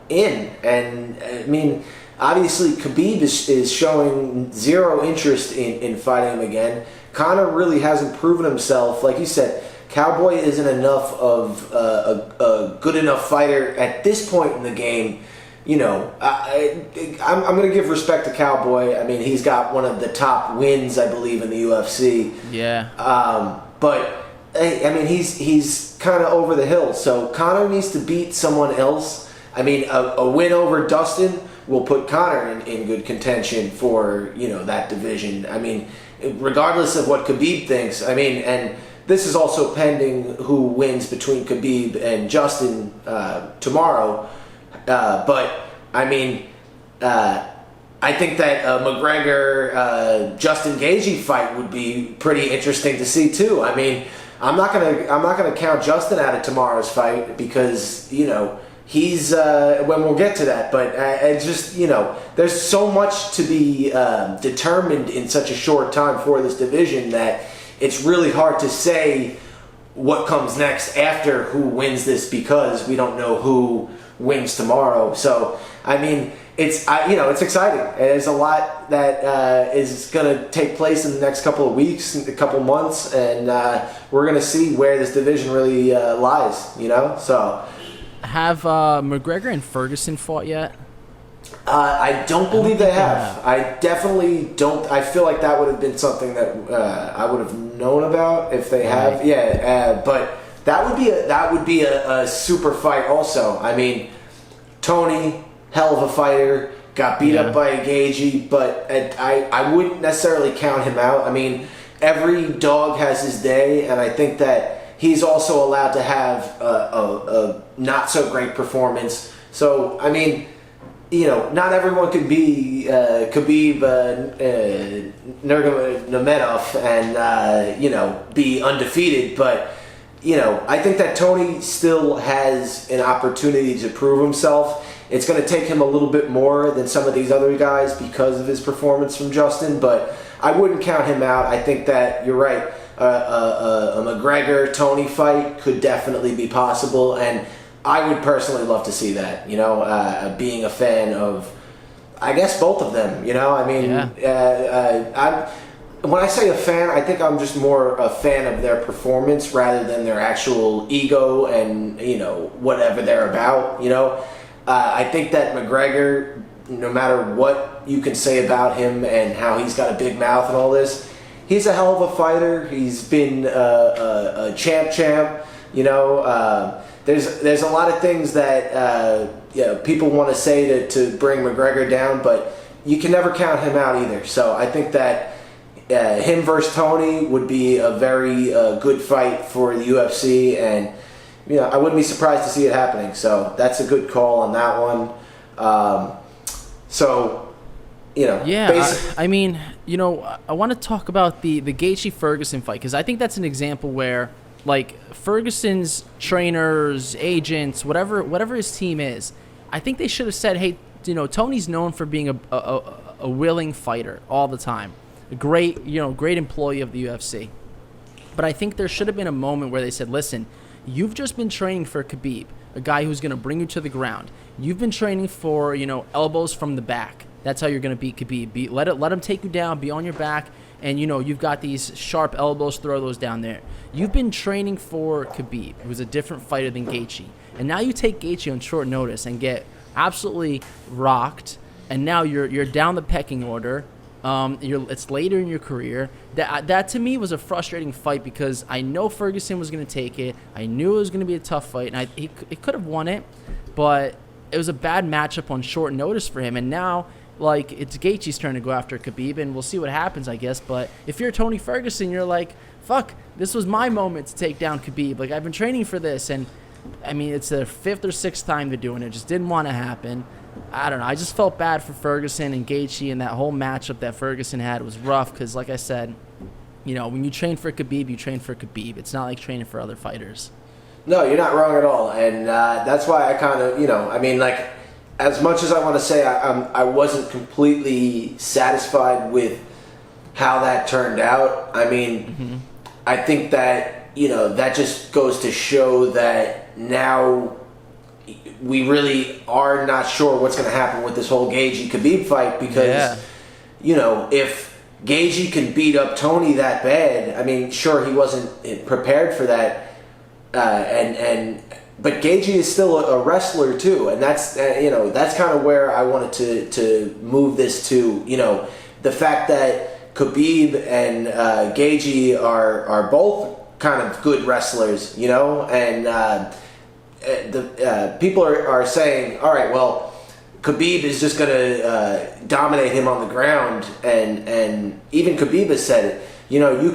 in. And obviously, Khabib is showing zero interest in fighting him again. Conor really hasn't proven himself. Like you said, Cowboy isn't enough of a good enough fighter at this point in the game. I'm going to give respect to Cowboy. He's got one of the top wins, I believe, in the UFC. Yeah. But he's kind of over the hill. So Conor needs to beat someone else. A win over Dustin will put Conor in good contention for, that division. Regardless of what Khabib thinks. And this is also pending who wins between Khabib and Justin tomorrow. But I mean, I think that McGregor Justin Gaethje fight would be pretty interesting to see too. I mean, I'm not gonna count Justin out of tomorrow's fight because he's when we'll get to that. But it's just there's so much to be determined in such a short time for this division that it's really hard to say what comes next after who wins this because we don't know who wins tomorrow. So I mean, it's exciting. There's a lot that is going to take place in the next couple of weeks, a couple months, and we're going to see where this division really lies. So have McGregor and Ferguson fought yet? I don't believe they have. I definitely don't. I feel like that would have been something that I would have known about if they have. Yeah, but that would be a super fight. Also, I mean, Tony, hell of a fighter, got beat up by Gaethje, but I wouldn't necessarily count him out. I mean, every dog has his day, and I think that he's also allowed to have a not so great performance. So I mean, not everyone could be Khabib Nurmagomedov and be undefeated, but I think that Tony still has an opportunity to prove himself. It's going to take him a little bit more than some of these other guys because of his performance from Justin, but I wouldn't count him out. I think that you're right. A McGregor-Tony fight could definitely be possible, and I would personally love to see that, being a fan of, I guess, both of them, I mean, when I say a fan, I think I'm just more a fan of their performance rather than their actual ego and, whatever they're about, I think that McGregor, no matter what you can say about him and how he's got a big mouth and all this, he's a hell of a fighter. He's been a champ. There's a lot of things that people want to say to bring McGregor down, but you can never count him out either. So I think that him versus Tony would be a very good fight for the UFC, and I wouldn't be surprised to see it happening. So that's a good call on that one. I mean, I want to talk about the Gaethje-Ferguson fight because I think that's an example where, like, Ferguson's trainers, agents, whatever his team is, I think they should have said, hey, Tony's known for being a willing fighter all the time, a great employee of the UFC. But I think there should have been a moment where they said, listen, you've just been training for Khabib, a guy who's going to bring you to the ground. You've been training for, elbows from the back. That's how you're going to beat Khabib. Let him take you down, be on your back, and you've got these sharp elbows, throw those down there. You've been training for Khabib, who's a different fighter than Gaethje. And now you take Gaethje on short notice and get absolutely rocked, and now you're down the pecking order. It's later in your career. That to me was a frustrating fight because I know Ferguson was going to take it. I knew it was going to be a tough fight, and he could have won it, but it was a bad matchup on short notice for him. And now, like, it's Gaethje's turn to go after Khabib, and we'll see what happens, I guess. But if you're Tony Ferguson, you're like, fuck, this was my moment to take down Khabib. Like, I've been training for this, and I mean, it's the fifth or sixth time they're doing it. It just didn't want to happen. I don't know. I just felt bad for Ferguson and Gaethje, and that whole matchup that Ferguson had was rough because, like I said, when you train for Khabib, you train for Khabib. It's not like training for other fighters. No, you're not wrong at all, and that's why I kind of, I mean, like, as much as I want to say I wasn't completely satisfied with how that turned out, I mean, I think that, that just goes to show that now we really are not sure what's going to happen with this whole Gaethje-Khabib fight because, if Gaethje can beat up Tony that bad, I mean, sure, he wasn't prepared for that, but Gaethje is still a wrestler too, and that's that's kind of where I wanted to move this to. The fact that Khabib and Gaethje are both kind of good wrestlers, and the people are saying, all right, well, Khabib is just going to dominate him on the ground, and even Khabib has said it. You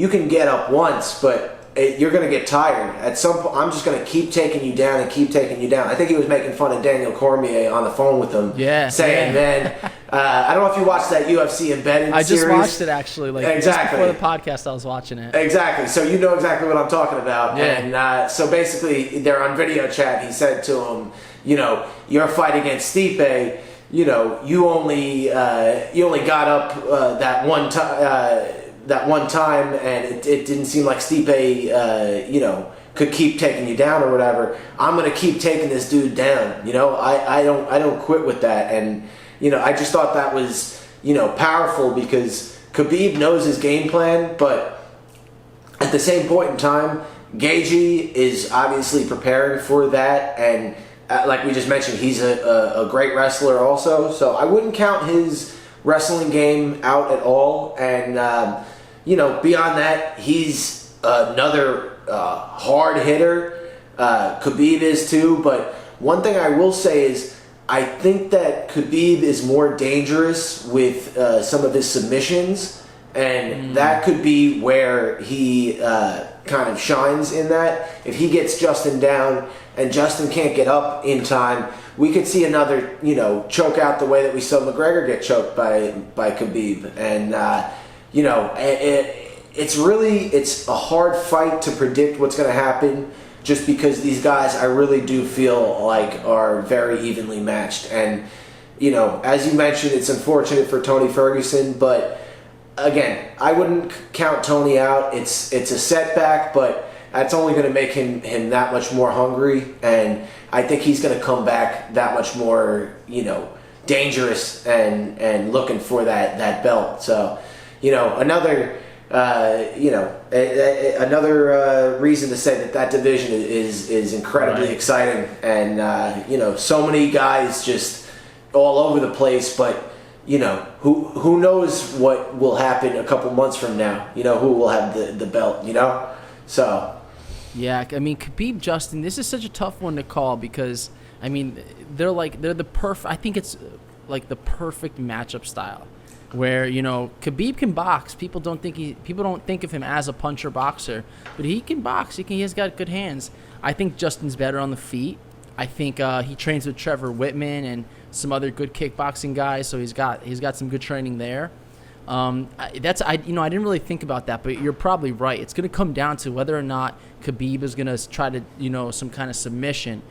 can get up once, but you're going to get tired. At some point, I'm just going to keep taking you down and keep taking you down. I think he was making fun of Daniel Cormier on the phone with him. Yeah. Saying, man, I don't know if you watched that UFC Embedded series. I just watched it, actually. Like, exactly. Just before the podcast, I was watching it. Exactly. So you know exactly what I'm talking about. Yeah. And so basically, they're on video chat. He said to him, your fight against Stipe, you only got up that one time. That one time, and it didn't seem like Stipe, could keep taking you down or whatever. I'm gonna keep taking this dude down. I don't quit with that. And I just thought that was powerful, because Khabib knows his game plan, but at the same point in time, Gaethje is obviously preparing for that, and like we just mentioned, he's a great wrestler also. So I wouldn't count his wrestling game out at all. And beyond that, he's another hard hitter. Khabib is too. But one thing I will say is I think that Khabib is more dangerous with some of his submissions. And that could be where he kind of shines in that. If he gets Justin down and Justin can't get up in time, we could see another, choke out the way that we saw McGregor get choked by Khabib. And, it's a hard fight to predict what's going to happen, just because these guys, I really do feel like, are very evenly matched. And, as you mentioned, it's unfortunate for Tony Ferguson, but again, I wouldn't count Tony out. It's a setback, but that's only going to make him that much more hungry, and I think he's going to come back that much more, dangerous and looking for that belt. So, another reason to say that division is incredibly exciting, and so many guys just all over the place, but who knows what will happen a couple months from now? Who will have the belt? So. Yeah, I mean, Khabib, Justin, this is such a tough one to call, because I mean, they're the perfect. I think it's like the perfect matchup style, where Khabib can box. People don't think of him as a puncher boxer, but he can box. He has got good hands. I think Justin's better on the feet. I think he trains with Trevor Whitman and some other good kickboxing guys, so he's got some good training there. I didn't really think about that, but you're probably right. It's going to come down to whether or not Khabib is going to try to some kind of submission.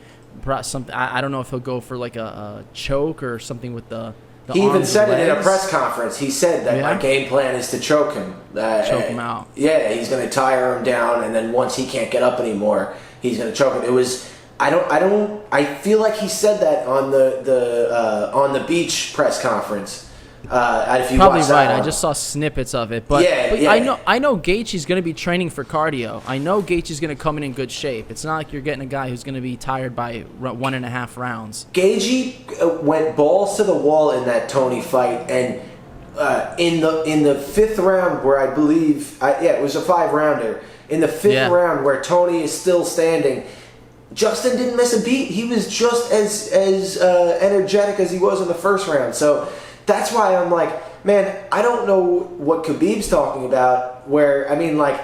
I don't know if he'll go for like a choke or something with the he even arms said and it in a legs. press conference. He said that my game plan is to choke him. Choke him out. Yeah, he's going to tire him down, and then once he can't get up anymore, he's going to choke him. It was. I feel like he said that on the beach press conference. If you probably watch right. that I just saw snippets of it, but yeah. I know Gaethje's going to be training for cardio. I know Gaethje's going to come in good shape. It's not like you're getting a guy who's going to be tired by 1.5 rounds. Gaethje went balls to the wall in that Tony fight, and in the fifth round, where I believe it was a 5-rounder. In the fifth round, where Tony is still standing, Justin didn't miss a beat. He was just as energetic as he was in the first round. So that's why I'm like, man, I don't know what Khabib's talking about. Where, I mean, like,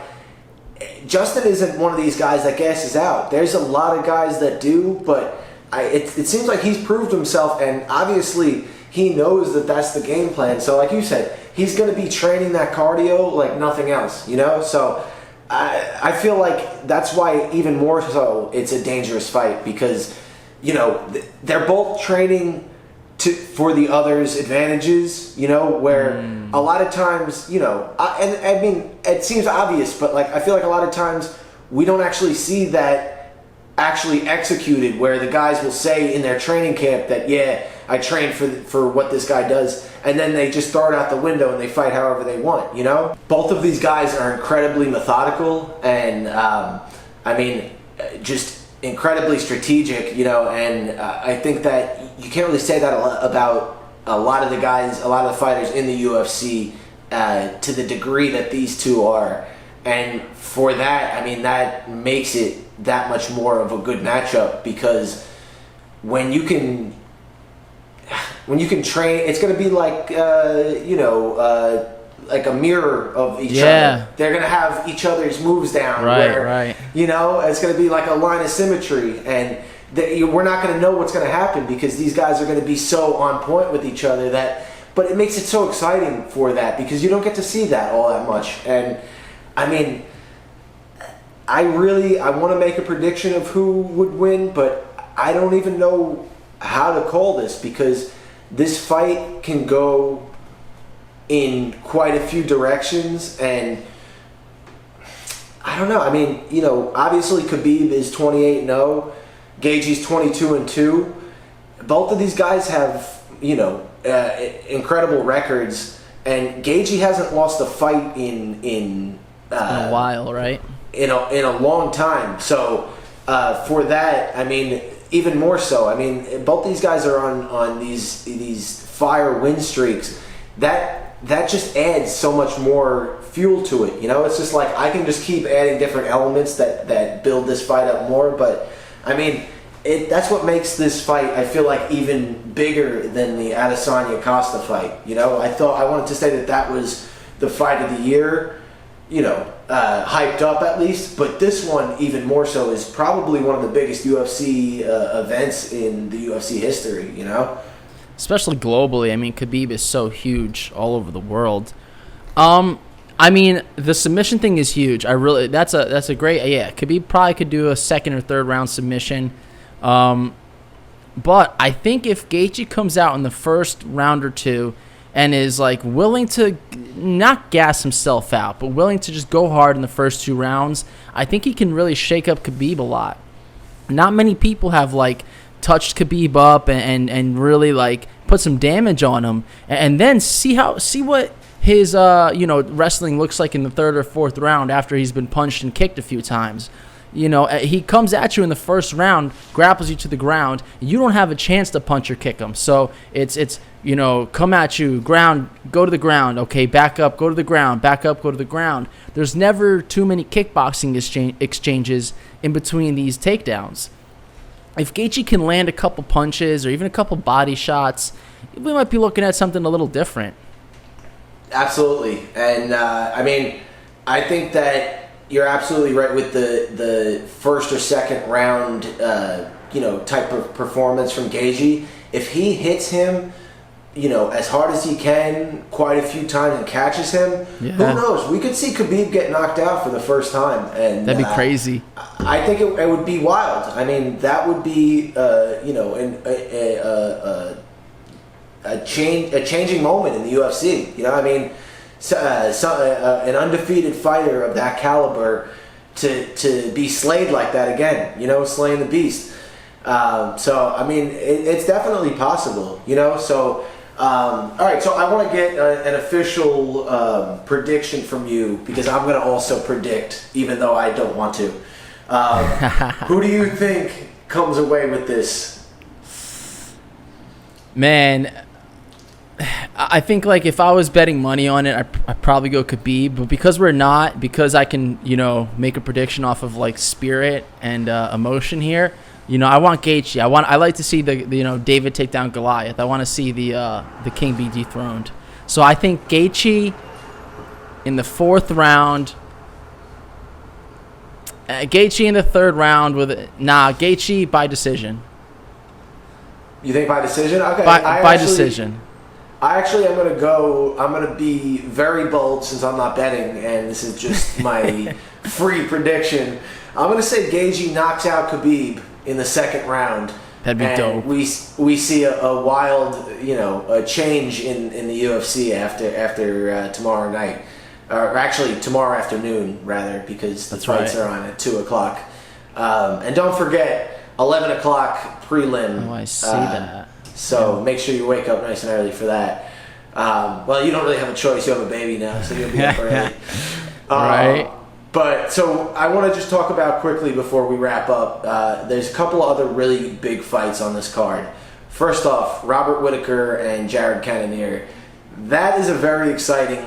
Justin isn't one of these guys that gasses out. There's a lot of guys that do, but it seems like he's proved himself, and obviously he knows that that's the game plan. So like you said, he's going to be training that cardio like nothing else, So I feel like that's why even more so it's a dangerous fight, because, they're both training for the other's advantages, where a lot of times, I mean, it seems obvious, but like I feel like a lot of times we don't actually see that actually executed, where the guys will say in their training camp that, I trained for what this guy does, and then they just throw it out the window and they fight however they want, Both of these guys are incredibly methodical and, just incredibly strategic, and I think that you can't really say that about a lot of the guys, a lot of the fighters in the UFC to the degree that these two are. And for that, I mean, that makes it that much more of a good matchup, because when you can train, it's going to be like, like a mirror of each Yeah. other. They're gonna have each other's moves down. Right. You know, it's gonna be like a line of symmetry, and we're not gonna know what's gonna happen because these guys are gonna be so on point with each other that. But it makes it so exciting for that because you don't get to see that all that much. And I mean, I want to make a prediction of who would win, but I don't even know how to call this because this fight can go in quite a few directions, and I don't know. I mean, you know, obviously Khabib is 28-0, Gaethje's 22-2. Both of these guys have, you know, incredible records, and Gaethje hasn't lost a fight in a while, right? In a long time. So for that, I mean, even more so. I mean, both these guys are on these fire win streaks. That just adds so much more fuel to it. You know, it's just like I can just keep adding different elements that build this fight up more. But I mean, that's what makes this fight, I feel like, even bigger than the Adesanya Costa fight. You know, I wanted to say that was the fight of the year, you know, hyped up at least. But this one, even more so, is probably one of the biggest UFC events in the UFC history, you know? Especially globally. I mean, Khabib is so huge all over the world. I mean, the submission thing is huge. That's a great, yeah, Khabib probably could do a second or third round submission. But I think if Gaethje comes out in the first round or two and is like willing to not gas himself out, but willing to just go hard in the first 2 rounds, I think he can really shake up Khabib a lot. Not many people have like touched Khabib up and really like put some damage on him, and then see what his wrestling looks like in the 3rd or 4th round after he's been punched and kicked a few times. You know, he comes at you in the first round, grapples you to the ground, and you don't have a chance to punch or kick him. So it's you know, come at you, ground, go to the ground, okay, back up, go to the ground, back up, go to the ground. There's never too many kickboxing exchanges in between these takedowns. If Gaethje can land a couple punches or even a couple body shots, we might be looking at something a little different. Absolutely. And I mean, I think that you're absolutely right with the first or second round, type of performance from Gaethje. If he hits him, you know, as hard as he can, quite a few times and catches him, Who knows? We could see Khabib get knocked out for the first time, and that'd be crazy. I think it would be wild. I mean, that would be, a changing moment in the UFC. You know, I mean. An undefeated fighter of that caliber to be slayed like that again, you know, slaying the beast. So I mean, it's definitely possible, you know. So all right, so I want to get an official prediction from you because I'm going to also predict, even though I don't want to. Who do you think comes away with this? Man, I think, like, if I was betting money on it, I'd probably go Khabib. But because we're not, because I can, you know, make a prediction off of, like, spirit and emotion here, you know, I want Gaethje. I like to see the David take down Goliath. I want to see the king be dethroned. So I think Gaethje in the 4th round. Gaethje in the 3rd round Gaethje by decision. You think by decision? Okay. By decision. I actually am going to be very bold since I'm not betting, and this is just my free prediction. I'm going to say Gaethje knocks out Khabib in the 2nd round. That'd be dope. We see a wild, a change in the UFC after tomorrow night. Or actually tomorrow afternoon, rather, because the fights are on at 2 o'clock. And don't forget, 11 o'clock prelim. Oh, I see that. So make sure you wake up nice and early for that. Well, you don't really have a choice. You have a baby now, so you'll be up early. Right. But so I want to just talk about quickly before we wrap up. There's a couple other really big fights on this card. First off, Robert Whittaker and Jared Cannonier. That is a very exciting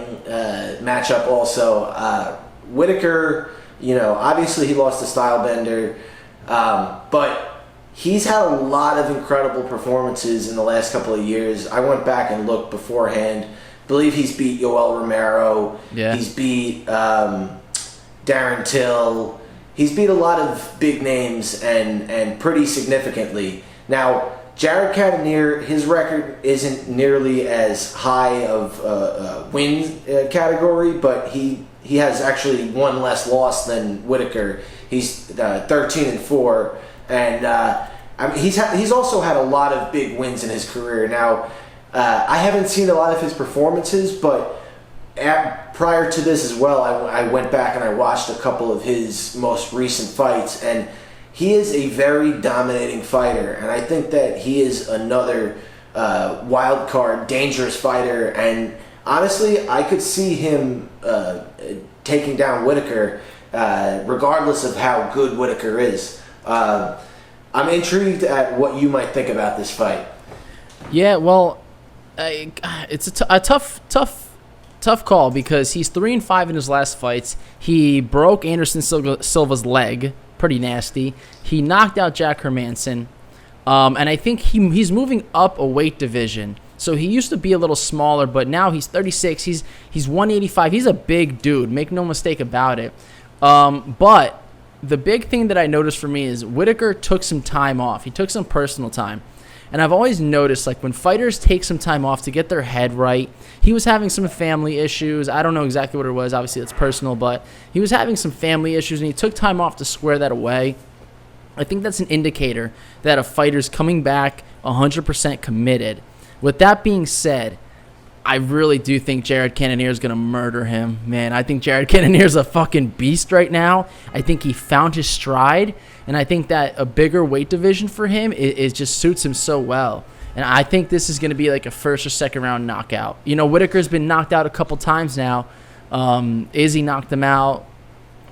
matchup also. Whittaker, obviously he lost to Stylebender, but he's had a lot of incredible performances in the last couple of years. I went back and looked beforehand. believe he's beat Yoel Romero. Yeah. He's beat Darren Till. He's beat a lot of big names and pretty significantly. Now, Jared Cannonier, his record isn't nearly as high of a win category, but he has actually one less loss than Whitaker. He's 13-4, and I mean, he's also had a lot of big wins in his career. Now, I haven't seen a lot of his performances, but prior to this as well, I went back and I watched a couple of his most recent fights, and he is a very dominating fighter, and I think that he is another wild card, dangerous fighter, and honestly, I could see him taking down Whitaker regardless of how good Whitaker is. I'm intrigued at what you might think about this fight. Yeah, well, it's a tough call because he's 3-5 in his last fights. He broke Anderson Silva's leg, pretty nasty. He knocked out Jack Hermanson, and I think he's moving up a weight division. So he used to be a little smaller, but now he's 36. He's 185. He's a big dude. Make no mistake about it. But the big thing that I noticed for me is Whitaker took some time off. He took some personal time. And I've always noticed, like, when fighters take some time off to get their head right, he was having some family issues. I don't know exactly what it was. Obviously, it's personal, but he was having some family issues, and he took time off to square that away. I think that's an indicator that a fighter's coming back 100% committed. With that being said, I really do think Jared Cannonier is going to murder him, man. I think Jared Cannonier is a fucking beast right now. I think he found his stride, and I think that a bigger weight division for him is just suits him so well. And I think this is going to be like a first or second round knockout. You know, Whitaker's been knocked out a couple times now. Izzy knocked him out.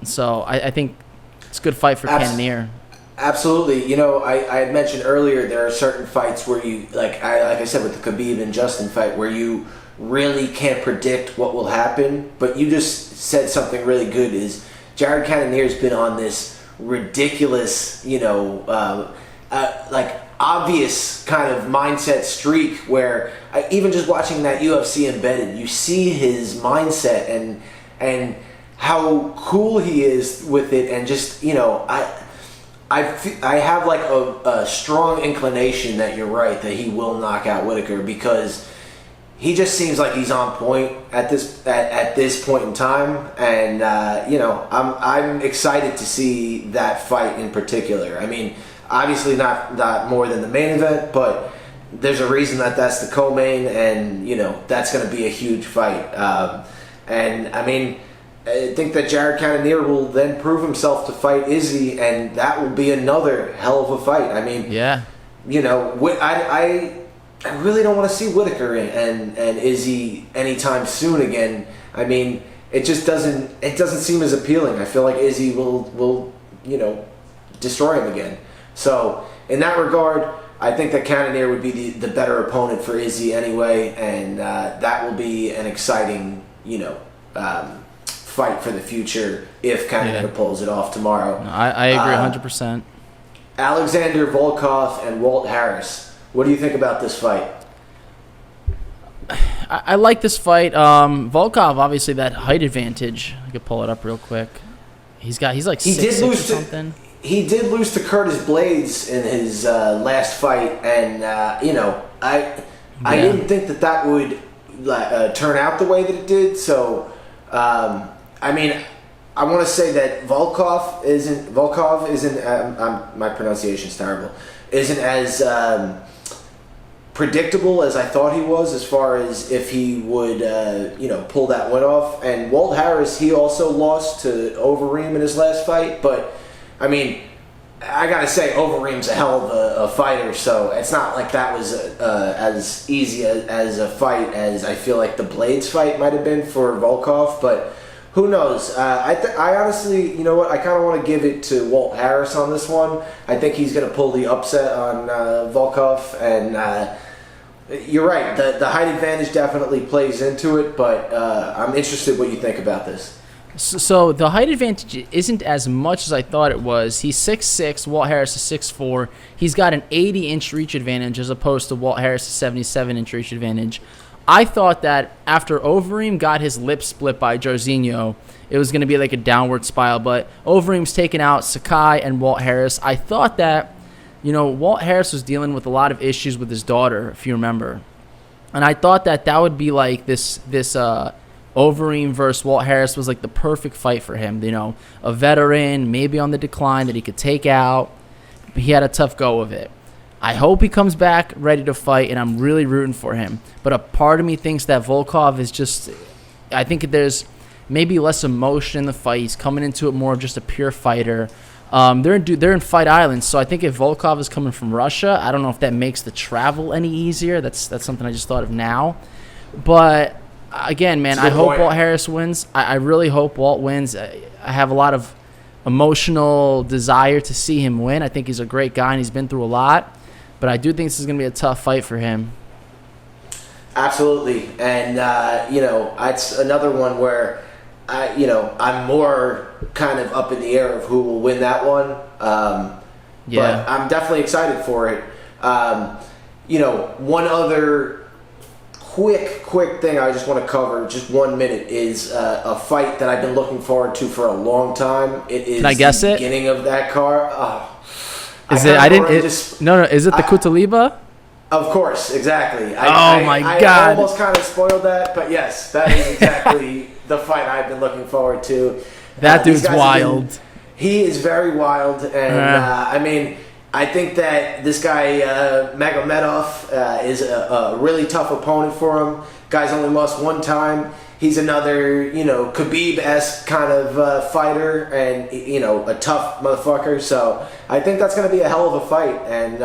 So I think it's a good fight for Cannonier. Absolutely. You know, I had mentioned earlier there are certain fights where you, like I said with the Khabib and Justin fight, where you really can't predict what will happen. But you just said something really good is Jared Cannonier's been on this ridiculous, you know, like obvious kind of mindset streak where even just watching that UFC Embedded, you see his mindset and how cool he is with it, and just, you know, I have like a strong inclination that you're right, that he will knock out Whitaker, because he just seems like he's on point at this point in time, and you know, I'm excited to see that fight in particular. I mean, obviously not more than the main event, but there's a reason that that's the co-main, and you know, that's going to be a huge fight. And I mean, I think that Jared Cannonier will then prove himself to fight Izzy, and that will be another hell of a fight. I mean, yeah, you know, I really don't want to see Whitaker and Izzy anytime soon again. I mean, it just doesn't seem as appealing. I feel like Izzy will you know, destroy him again. So in that regard, I think that Cannonier would be the better opponent for Izzy anyway, and that will be an exciting, you know, fight for the future if Cannonier pulls it off tomorrow. No, I agree 100%. Alexander Volkov and Walt Harris. What do you think about this fight? I like this fight. Volkov, obviously, that height advantage. I could pull it up real quick. He's like 6'6" or something. He did lose to Curtis Blades in his last fight, and you know, I didn't think that would turn out the way that it did. So, I mean, I want to say that Volkov isn't my pronunciation's terrible. Isn't as predictable as I thought he was, as far as if he would you know, pull that win off. And Walt Harris, he also lost to Overeem in his last fight, but I mean, I gotta say, Overeem's a hell of a fighter, so it's not like that was as easy as a fight as I feel like the Blades fight might have been for Volkov, but who knows? I honestly, you know what, I kind of want to give it to Walt Harris on this one. I think he's going to pull the upset on Volkov, and you're right, the height advantage definitely plays into it, but I'm interested what you think about this. So the height advantage isn't as much as I thought it was. He's 6'6", Walt Harris is 6'4". He's got an 80-inch reach advantage as opposed to Walt Harris' 77-inch reach advantage. I thought that after Overeem got his lip split by Jairzinho, it was going to be like a downward spiral. But Overeem's taken out Sakai and Walt Harris. I thought that, Walt Harris was dealing with a lot of issues with his daughter, if you remember. And I thought that would be like this Overeem versus Walt Harris was like the perfect fight for him. A veteran, maybe on the decline that he could take out. But he had a tough go of it. I hope he comes back ready to fight, and I'm really rooting for him. But a part of me thinks that Volkov is just, I think there's maybe less emotion in the fight. He's coming into it more of just a pure fighter. They're in Fight Island, so I think if Volkov is coming from Russia, I don't know if that makes the travel any easier. That's something I just thought of now. But again, man, I hope Walt Harris wins. I really hope Walt wins. I have a lot of emotional desire to see him win. I think he's a great guy, and he's been through a lot. But I do think this is going to be a tough fight for him. Absolutely. And, it's another one where, I'm more kind of up in the air of who will win that one. But I'm definitely excited for it. One other quick thing I just want to cover, just 1 minute, is a fight that I've been looking forward to for a long time. It is the beginning of that card. Is it? Is it the Kutaliba? Of course, exactly. My God! I almost kind of spoiled that, but yes, that is exactly the fight I've been looking forward to. That dude's wild. He is very wild, and I think that this guy Magomedov is a really tough opponent for him. Guy's only lost one time. He's another, Khabib-esque kind of fighter and, a tough motherfucker. So I think that's going to be a hell of a fight. And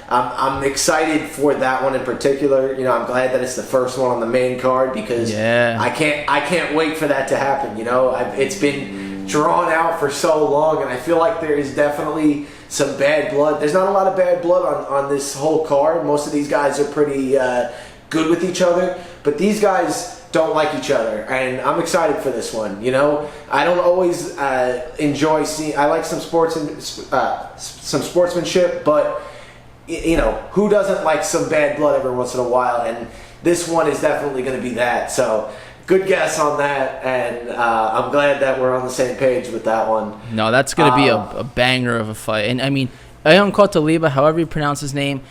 I'm excited for that one in particular. I'm glad that it's the first one on the main card because I can't wait for that to happen. It's been drawn out for so long, and I feel like there is definitely some bad blood. There's not a lot of bad blood on this whole card. Most of these guys are pretty good with each other. But these guys don't like each other, and I'm excited for this one. I don't always enjoy seeing. I like some sportsmanship, but who doesn't like some bad blood every once in a while? And this one is definitely going to be that. So good guess on that, and I'm glad that we're on the same page with that one. No, that's going to be a banger of a fight, and Ayan Kotaliba, however you pronounce his name,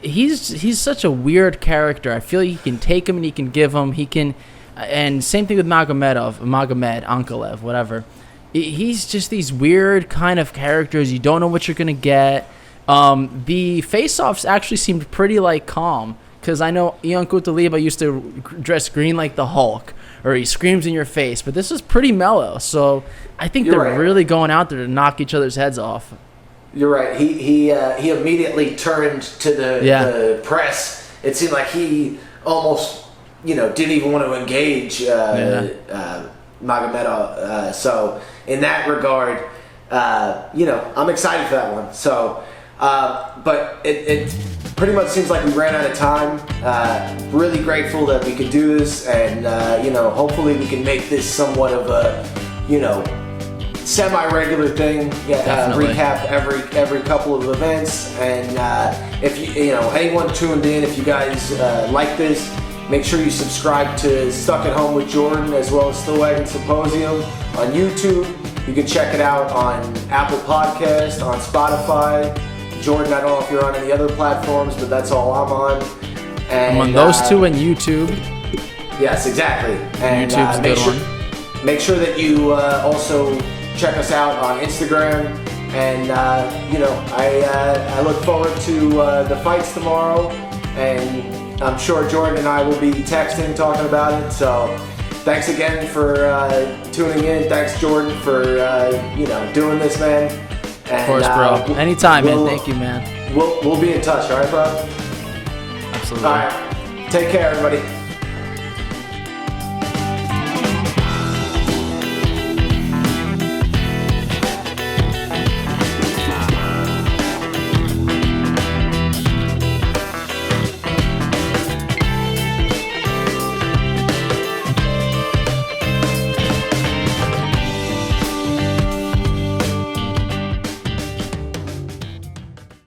he's such a weird character. I feel he can take him and he can give him. He can, and same thing with Magomed Ankalev, whatever. He's just these weird kind of characters. You don't know what you're gonna get. The face-offs actually seemed pretty calm because I know Ayan Kotaliba used to dress green like the Hulk, or he screams in your face. But this is pretty mellow, so I think they're really going out there to knock each other's heads off. You're right. He immediately turned to the press. It seemed like he almost, didn't even want to engage Magomedov. So in that regard, I'm excited for that one. So, but it pretty much seems like we ran out of time. Really grateful that we could do this, and hopefully we can make this somewhat of a, semi-regular thing. Recap every couple of events, and if anyone tuned in, if you guys like this, make sure you subscribe to Stuck at Home with Jordan as well as Stillwaggon Symposium on YouTube. You can check it out on Apple Podcast, on Spotify. Jordan, I don't know if you're on any other platforms, but that's all I'm on. And, I'm on those two and YouTube. Yes, exactly. And YouTube's a good one. Make sure that you also check us out on Instagram, and I look forward to the fights tomorrow, and I'm sure Jordan and I will be texting, talking about it. So thanks again for tuning in. Thanks, Jordan, for doing this, man. And, of course, bro. Anytime, man. Thank you, man. We'll be in touch, all right, bro? Absolutely. All right. Take care, everybody.